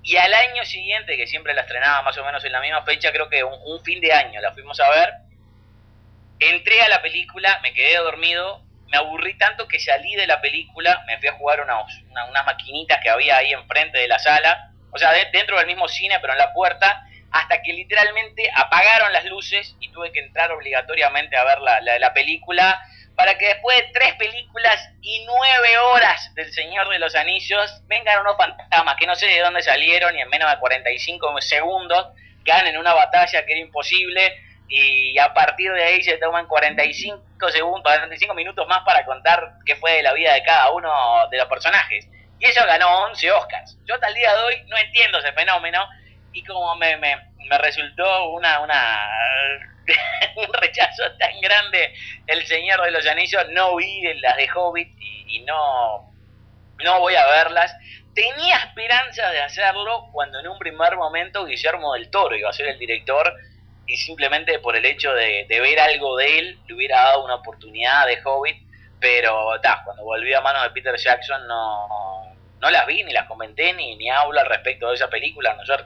Y al año siguiente, que siempre la estrenaba más o menos en la misma fecha, creo que un fin de año la fuimos a ver. Entré a la película, me quedé dormido, me aburrí tanto que salí de la película, me fui a jugar unas maquinitas que había ahí enfrente de la sala, o sea, dentro del mismo cine, pero en la puerta, hasta que literalmente apagaron las luces y tuve que entrar obligatoriamente a ver la película, para que después de 3 películas y 9 horas del Señor de los Anillos, vengan unos fantasmas que no sé de dónde salieron y en menos de 45 segundos ganen una batalla que era imposible, y a partir de ahí se toman 45 minutos más para contar qué fue de la vida de cada uno de los personajes. Y eso ganó 11 Oscars. Yo hasta el día de hoy no entiendo ese fenómeno, y como me resultó un rechazo tan grande El Señor de los Anillos, no vi las de Hobbit y no voy a verlas. Tenía esperanza de hacerlo cuando en un primer momento Guillermo del Toro iba a ser el director, y simplemente por el hecho de ver algo de él le hubiera dado una oportunidad de Hobbit, pero cuando volví a manos de Peter Jackson no las vi, ni las comenté, ni hablo al respecto de esa película, a no ser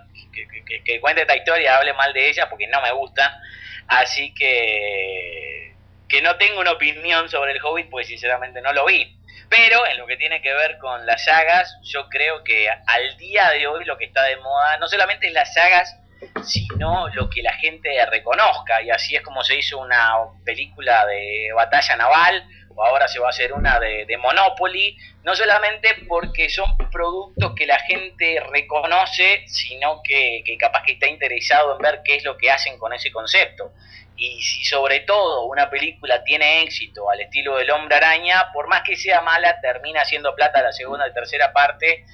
que cuente esta historia, hable mal de ella, porque no me gusta. Así que no tengo una opinión sobre el Hobbit, pues sinceramente no lo vi. Pero en lo que tiene que ver con las sagas, yo creo que al día de hoy lo que está de moda no solamente es las sagas, sino lo que la gente reconozca, y así es como se hizo una película de batalla naval, o ahora se va a hacer una de Monopoly, no solamente porque son productos que la gente reconoce, sino que capaz que está interesado en ver qué es lo que hacen con ese concepto. Y si sobre todo una película tiene éxito al estilo del Hombre Araña, por más que sea mala, termina haciendo plata la segunda y tercera parte,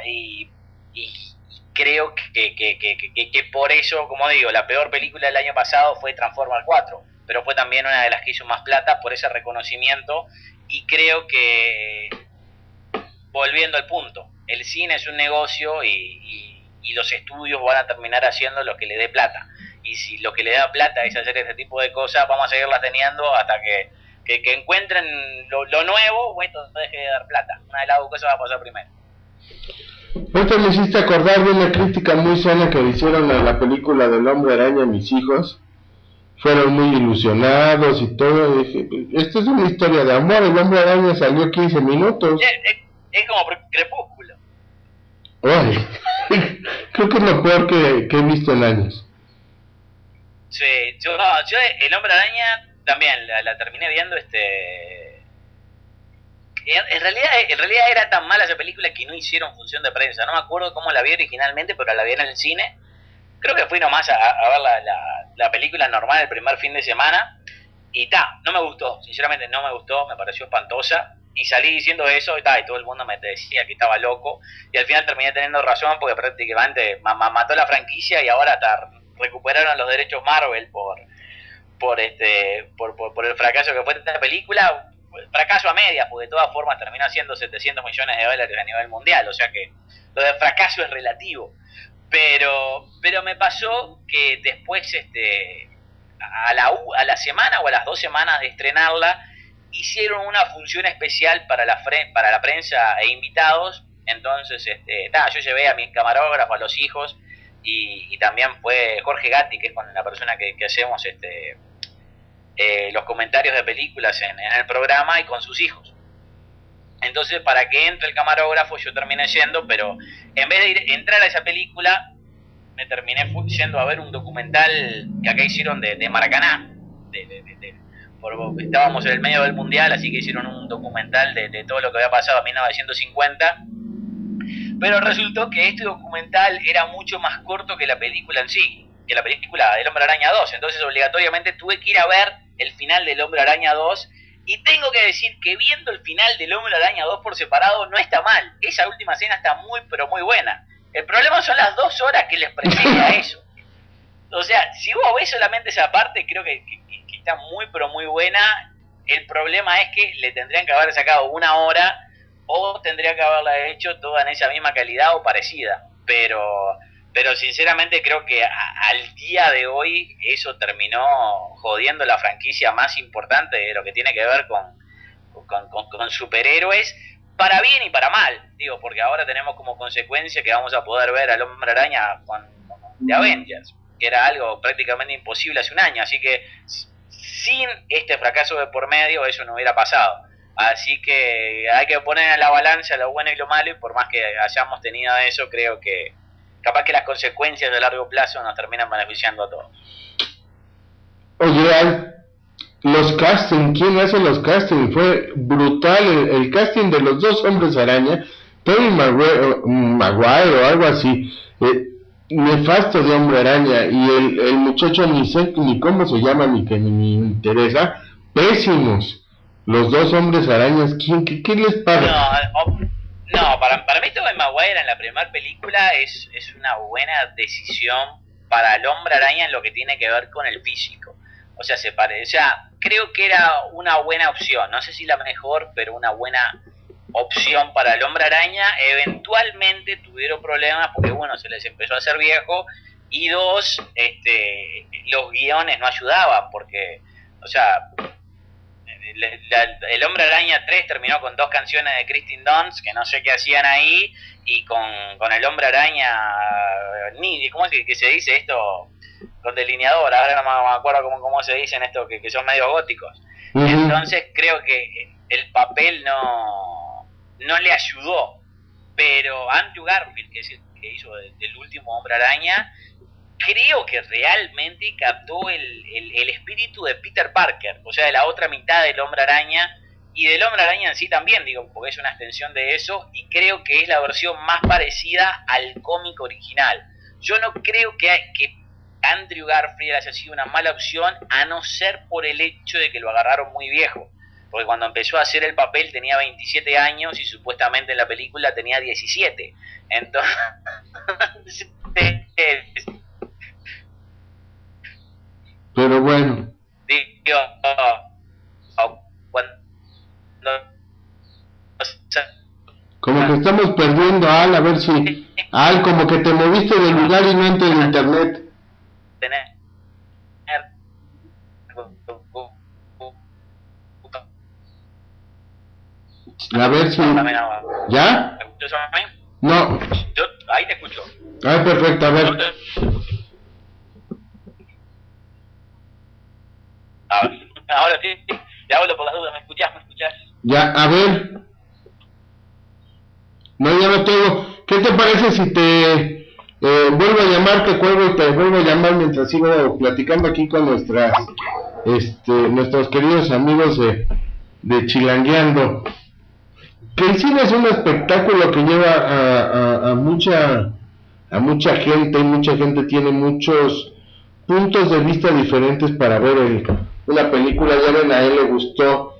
y creo que por eso, como digo, la peor película del año pasado fue Transformers 4, pero fue también una de las que hizo más plata por ese reconocimiento. Y creo que, volviendo al punto, el cine es un negocio, y los estudios van a terminar haciendo lo que le dé plata, y si lo que le da plata es hacer este tipo de cosas, vamos a seguirlas teniendo hasta que encuentren lo nuevo, o esto deje de dar plata. Una de las dos cosas va a pasar primero. Ahorita me hiciste acordar de una crítica muy sana que le hicieron a la película del Hombre Araña. Mis hijos fueron muy ilusionados y todo. Y dije, esta es una historia de amor, el Hombre Araña salió 15 minutos. Es como Crepúsculo. Ay, creo que es lo peor que he visto en años. Sí, yo el Hombre Araña también la terminé viendo. En realidad era tan mala esa película que no hicieron función de prensa. No me acuerdo cómo la vi originalmente, pero la vi en el cine. Creo que fui nomás a ver la película normal el primer fin de semana, y no me gustó, sinceramente no me gustó, me pareció espantosa, y salí diciendo eso, y todo el mundo me decía que estaba loco, y al final terminé teniendo razón, porque prácticamente mató la franquicia, y ahora hasta recuperaron los derechos Marvel por el fracaso que fue esta película. Fracaso a medias, porque de todas formas terminó haciendo 700 millones de dólares a nivel mundial, o sea que lo de fracaso es relativo. Pero me pasó que después, a la semana o a las 2 semanas de estrenarla, hicieron una función especial para la prensa e invitados. Entonces, yo llevé a mi camarógrafo, a los hijos, y también fue Jorge Gatti, que es con la persona que hacemos los comentarios de películas en el programa, y con sus hijos. Entonces, para que entre el camarógrafo, yo terminé yendo, pero en vez de entrar a esa película, me terminé yendo a ver un documental que acá hicieron de Maracaná. Estábamos en el medio del mundial, así que hicieron un documental de todo lo que había pasado en 1950. Pero resultó que este documental era mucho más corto que la película en sí, que la película del Hombre Araña 2. Entonces, obligatoriamente tuve que ir a ver el final del Hombre Araña 2. Y tengo que decir que viendo el final del Hombre Araña 2 por separado no está mal. Esa última escena está muy, pero muy buena. El problema son las 2 horas que les precede a eso. O sea, si vos ves solamente esa parte, creo que está muy, pero muy buena. El problema es que le tendrían que haber sacado 1 hora, o tendría que haberla hecho toda en esa misma calidad o parecida. Pero sinceramente creo que al día de hoy eso terminó jodiendo la franquicia más importante de lo que tiene que ver con superhéroes, para bien y para mal, digo, porque ahora tenemos como consecuencia que vamos a poder ver al Hombre Araña con The Avengers, que era algo prácticamente imposible hace un año. Así que sin este fracaso de por medio eso no hubiera pasado. Así que hay que poner en la balanza lo bueno y lo malo, y por más que hayamos tenido eso, creo que capaz que las consecuencias de largo plazo nos terminan beneficiando a todos. Oye, los casting, ¿quién hace los casting? Fue brutal el casting de los dos hombres araña, Tobey Maguire o algo así, nefasto de hombre araña, y el muchacho ni sé ni cómo se llama ni que ni me interesa, pésimos. Los dos hombres arañas, ¿qué les pasa? No, para mí Tobey Maguire en la primera película es una buena decisión para el hombre araña en lo que tiene que ver con el físico. O sea, creo que era una buena opción, no sé si la mejor, pero una buena opción para el hombre araña. Eventualmente tuvieron problemas porque, bueno, se les empezó a hacer viejo, y dos, los guiones no ayudaban, porque, o sea, el Hombre Araña 3 terminó con 2 canciones de Kristen Dunst que no sé qué hacían ahí, y con el Hombre Araña, ¿cómo es que se dice esto? Con delineador, ahora no me acuerdo cómo se dicen esto, que son medio góticos. Uh-huh. Entonces creo que el papel no le ayudó, pero Andrew Garfield, que es el que hizo del último Hombre Araña, creo que realmente captó el espíritu de Peter Parker, o sea, de la otra mitad del Hombre Araña, y del Hombre Araña en sí también, digo, porque es una extensión de eso, y creo que es la versión más parecida al cómic original. Yo no creo que Andrew Garfield haya sido una mala opción, a no ser por el hecho de que lo agarraron muy viejo, porque cuando empezó a hacer el papel tenía 27 años y supuestamente en la película tenía 17. Entonces... Pero bueno. Digo, como que estamos perdiendo a Al, a ver si... Al, como que te moviste del lugar y no entre el internet. A ver si... ¿Ya? ¿Me escuchas a mí? No. Yo ahí te escucho. Ah, perfecto, a ver. Ahora sí, te hablo por las dudas, ¿me escuchás? Ya, a ver. No, ya no tengo. ¿Qué te parece si te vuelvo a llamar, te cuelgo y te vuelvo a llamar mientras sigo platicando aquí con nuestros queridos amigos de Chilangueando? Que el cine es un espectáculo que lleva a mucha gente, y mucha gente tiene muchos puntos de vista diferentes para ver una película. Ya ven, a él le gustó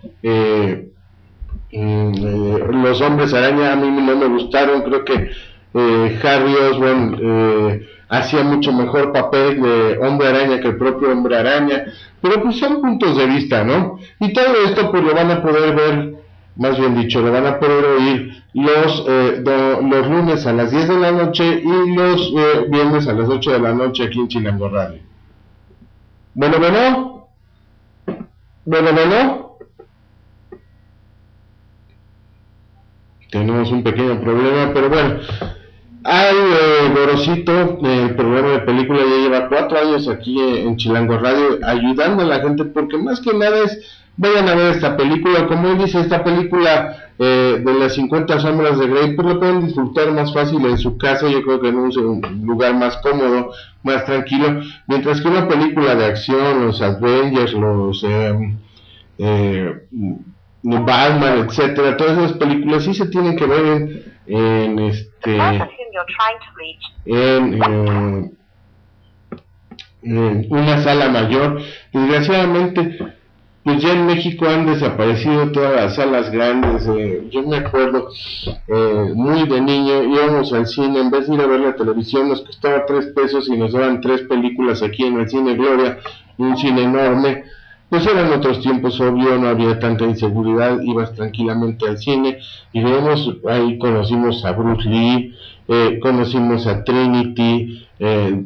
Los Hombres Araña, a mí no me gustaron. Creo que Harry Osborn hacía mucho mejor papel de Hombre Araña que el propio Hombre Araña, pero pues son puntos de vista, ¿no? Y todo esto pues lo van a poder ver, más bien dicho, lo van a poder oír los lunes a las 10 de la noche y los viernes a las 8 de la noche aquí en Chilango Radio. Bueno. Tenemos un pequeño problema, pero bueno. Gorosito, el programa de película, ya lleva 4 años aquí en Chilango Radio, ayudando a la gente, porque más que nada vayan a ver esta película. Como él dice, esta película de las 50 sombras de Grey, pues lo pueden disfrutar más fácil en su casa, yo creo que en un lugar más cómodo, más tranquilo, mientras que una película de acción, los Avengers, los Batman, etcétera, todas esas películas sí se tienen que ver en una sala mayor. Desgraciadamente, pues ya en México han desaparecido todas las salas grandes. Yo me acuerdo muy de niño, íbamos al cine, en vez de ir a ver la televisión nos costaba 3 pesos y nos daban 3 películas aquí en el Cine Gloria, un cine enorme. Pues eran otros tiempos, obvio, no había tanta inseguridad, ibas tranquilamente al cine y ahí conocimos a Bruce Lee, conocimos a Trinity,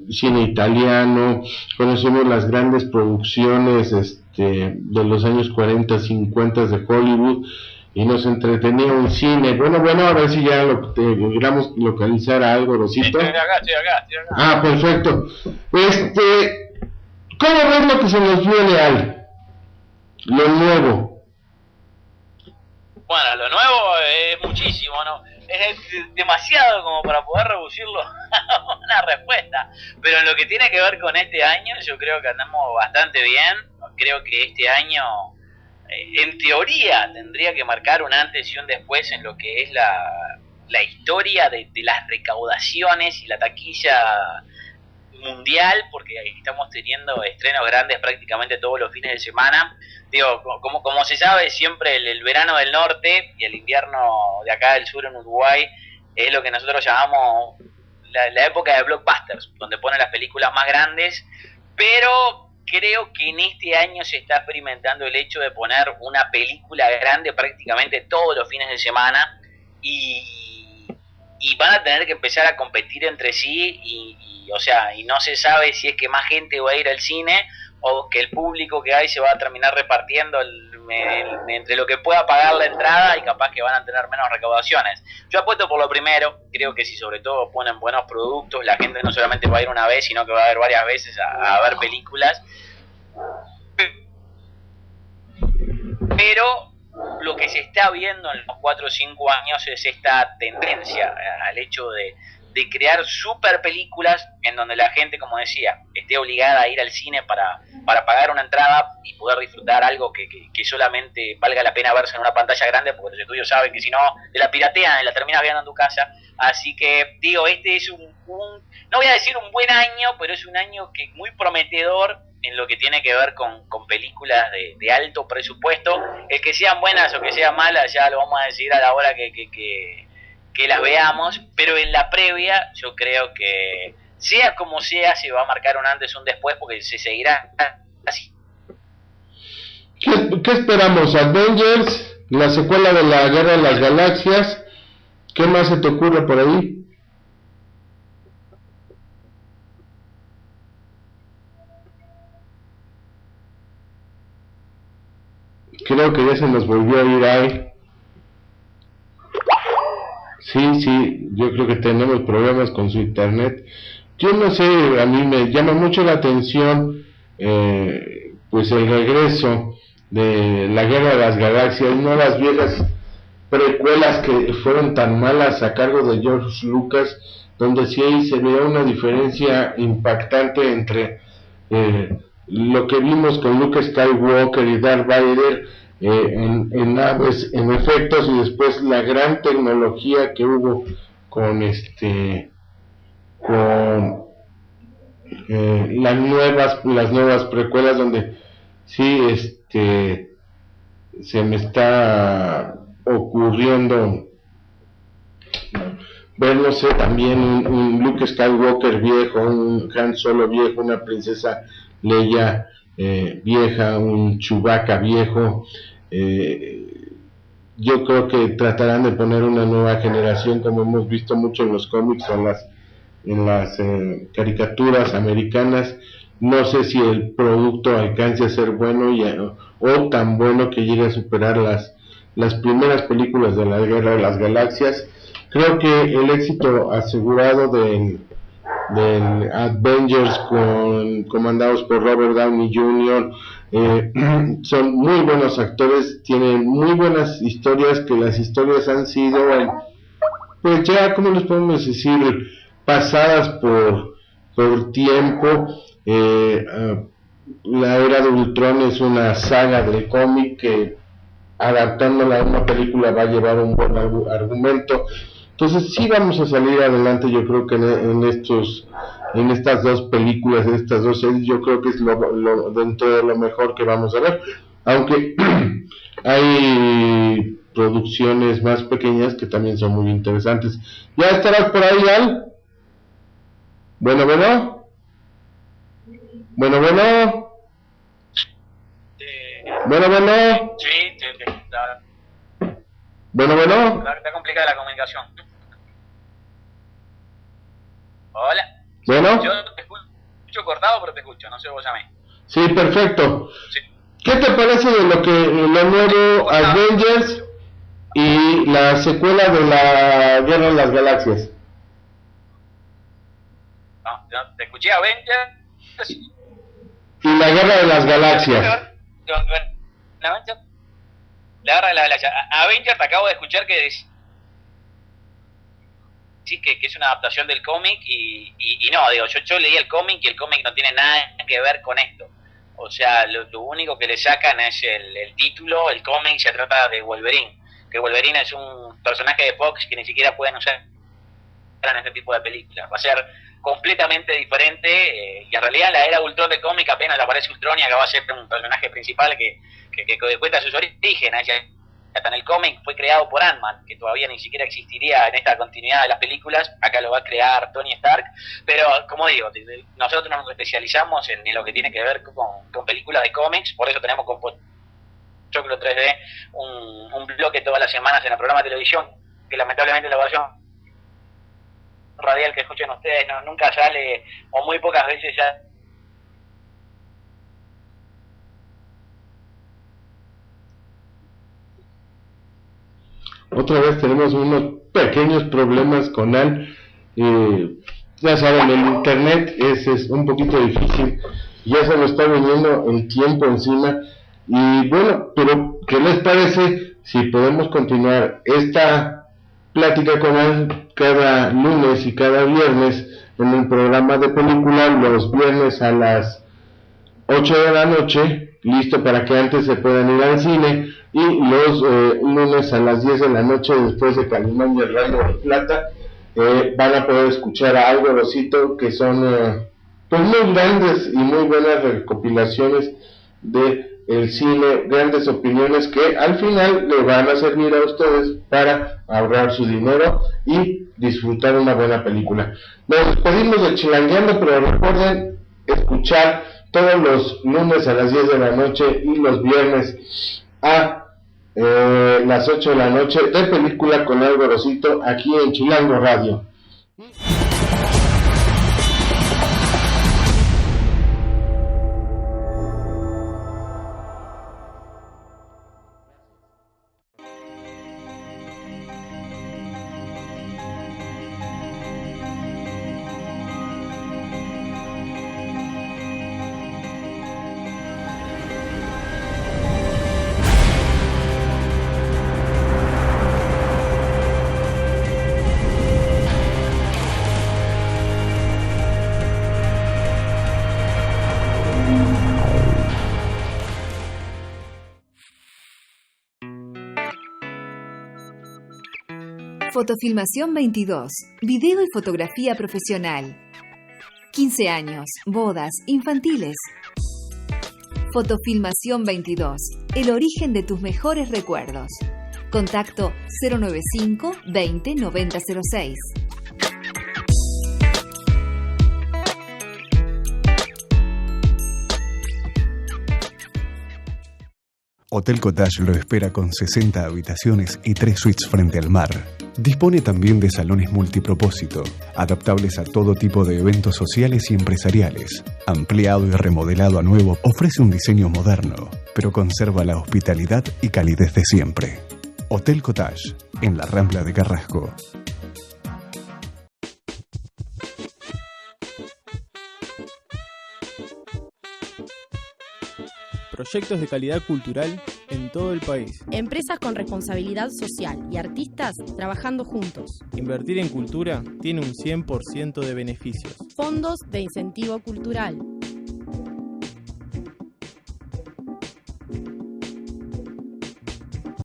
cine italiano, conocimos las grandes producciones de los años 40, 50 de Hollywood, y nos entretenía un cine. Bueno, a ver si ya logramos localizar a algo, Rosita. Estoy acá. Ah, perfecto. ¿Cómo ves lo que se nos viene, Al? Lo nuevo. Bueno, lo nuevo es muchísimo, ¿no? Es demasiado como para poder reducirlo a una respuesta. Pero en lo que tiene que ver con este año, yo creo que andamos bastante bien. Creo que este año, en teoría, tendría que marcar un antes y un después en lo que es la historia de las recaudaciones y la taquilla mundial, porque estamos teniendo estrenos grandes prácticamente todos los fines de semana. Digo, como se sabe, siempre el verano del norte y el invierno de acá del sur en Uruguay es lo que nosotros llamamos la época de blockbusters, donde ponen las películas más grandes, pero creo que en este año se está experimentando el hecho de poner una película grande prácticamente todos los fines de semana y van a tener que empezar a competir entre sí o sea, y no se sabe si es que más gente va a ir al cine o que el público que hay se va a terminar repartiendo entre lo que pueda pagar la entrada y capaz que van a tener menos recaudaciones. Yo apuesto por lo primero, creo que si sobre todo ponen buenos productos, la gente no solamente va a ir una vez, sino que va a ir varias veces a ver películas. Pero lo que se está viendo en los 4 o 5 años es esta tendencia al hecho de crear super películas en donde la gente, como decía, esté obligada a ir al cine para pagar una entrada y poder disfrutar algo que solamente valga la pena verse en una pantalla grande, porque los estudios saben que si no te la piratean y la terminas viendo en tu casa. Así que digo, este es no voy a decir un buen año, pero es un año que muy prometedor en lo que tiene que ver con películas de alto presupuesto. El que sean buenas o que sean malas ya lo vamos a decir a la hora que las veamos, pero en la previa yo creo que sea como sea se va a marcar un antes y un después, porque se seguirá así. ¿Qué esperamos? ¿Avengers? ¿La secuela de la Guerra de las Galaxias? ¿Qué más se te ocurre por ahí? Creo que ya se nos volvió a ir ahí. Sí, yo creo que tenemos problemas con su internet. Yo no sé, a mí me llama mucho la atención pues el regreso de la Guerra de las Galaxias, no las viejas precuelas que fueron tan malas a cargo de George Lucas, donde sí ahí se veía una diferencia impactante entre lo que vimos con Luke Skywalker y Darth Vader en naves, en efectos, y después la gran tecnología que hubo con las nuevas precuelas, donde sí se me está ocurriendo ver, no sé, también un Luke Skywalker viejo, un Han Solo viejo, una princesa Leia vieja, un Chewbacca viejo. Yo creo que tratarán de poner una nueva generación, como hemos visto mucho en los cómics o en las caricaturas americanas. No sé si el producto alcance a ser bueno o tan bueno que llegue a superar las primeras películas de la Guerra de las Galaxias. Creo que el éxito asegurado del Avengers comandados por Robert Downey Jr. Son muy buenos actores, tienen muy buenas historias, que las historias han sido pues ya, ¿cómo les podemos decir?, pasadas por tiempo. La Era de Ultron es una saga del cómic que adaptándola a una película va a llevar un buen argumento. Entonces sí vamos a salir adelante, yo creo que en estas dos películas, en estas dos series, yo creo que es dentro de lo mejor que vamos a ver, aunque hay producciones más pequeñas que también son muy interesantes. ¿Ya estarás por ahí, Al? Bueno. Sí, está Bueno. Está complicada la comunicación. Hola. Bueno. Yo te escucho cortado, pero te escucho, no sé vos a mí. Sí, perfecto. Sí. ¿Qué te parece de lo nuevo Avengers y la secuela de la Guerra de las Galaxias? No, te escuché Avengers y la Guerra de las Galaxias. le agarra la galaxia. Avengers, te acabo de escuchar que sí que es una adaptación del cómic y no, digo, yo leí el cómic y el cómic no tiene nada que ver con esto. O sea, lo único que le sacan es el título. El cómic se trata de Wolverine, que Wolverine es un personaje de Fox que ni siquiera pueden usar en este tipo de películas. Va a ser completamente diferente y en realidad en la era Ultron de cómic apenas aparece Ultron y acá va a ser un personaje principal que cuenta sus orígenes. Hasta en el cómic fue creado por Ant-Man, que todavía ni siquiera existiría en esta continuidad de las películas. Acá lo va a crear Tony Stark. Pero, como digo, nosotros nos especializamos en lo que tiene que ver con películas de cómics. Por eso tenemos con Choclo 3D un bloque todas las semanas en el programa de televisión, que lamentablemente la versión radial que escuchen ustedes nunca sale, o muy pocas veces ya. Otra vez tenemos unos pequeños problemas con Al. Ya saben, el internet es un poquito difícil. Ya se nos está viniendo el tiempo encima. Y bueno, pero ¿qué les parece si podemos continuar esta plática con Al cada lunes y cada viernes en el programa de película, los viernes a las 8 de la noche, listo para que antes se puedan ir al cine, y los lunes a las 10 de la noche, después de Calimán y el Rayo de Plata, van a poder escuchar a Algo Rosito, que son pues muy grandes y muy buenas recopilaciones de el cine, grandes opiniones que al final le van a servir a ustedes para ahorrar su dinero y disfrutar una buena película. Nos despedimos de Chilangueando, pero recuerden escuchar todos los lunes a las 10 de la noche y los viernes a las 8 de la noche de Película con Algo Rosito aquí en Chilango Radio. Fotofilmación 22, video y fotografía profesional. 15 años, bodas, infantiles. Fotofilmación 22, el origen de tus mejores recuerdos. Contacto 095 20 90 06. Hotel Cottage lo espera con 60 habitaciones y 3 suites frente al mar. Dispone también de salones multipropósito, adaptables a todo tipo de eventos sociales y empresariales. Ampliado y remodelado a nuevo, ofrece un diseño moderno, pero conserva la hospitalidad y calidez de siempre. Hotel Cottage, en la Rambla de Carrasco. Proyectos de calidad cultural en todo el país. Empresas con responsabilidad social y artistas trabajando juntos. Invertir en cultura tiene un 100% de beneficios. Fondos de incentivo cultural.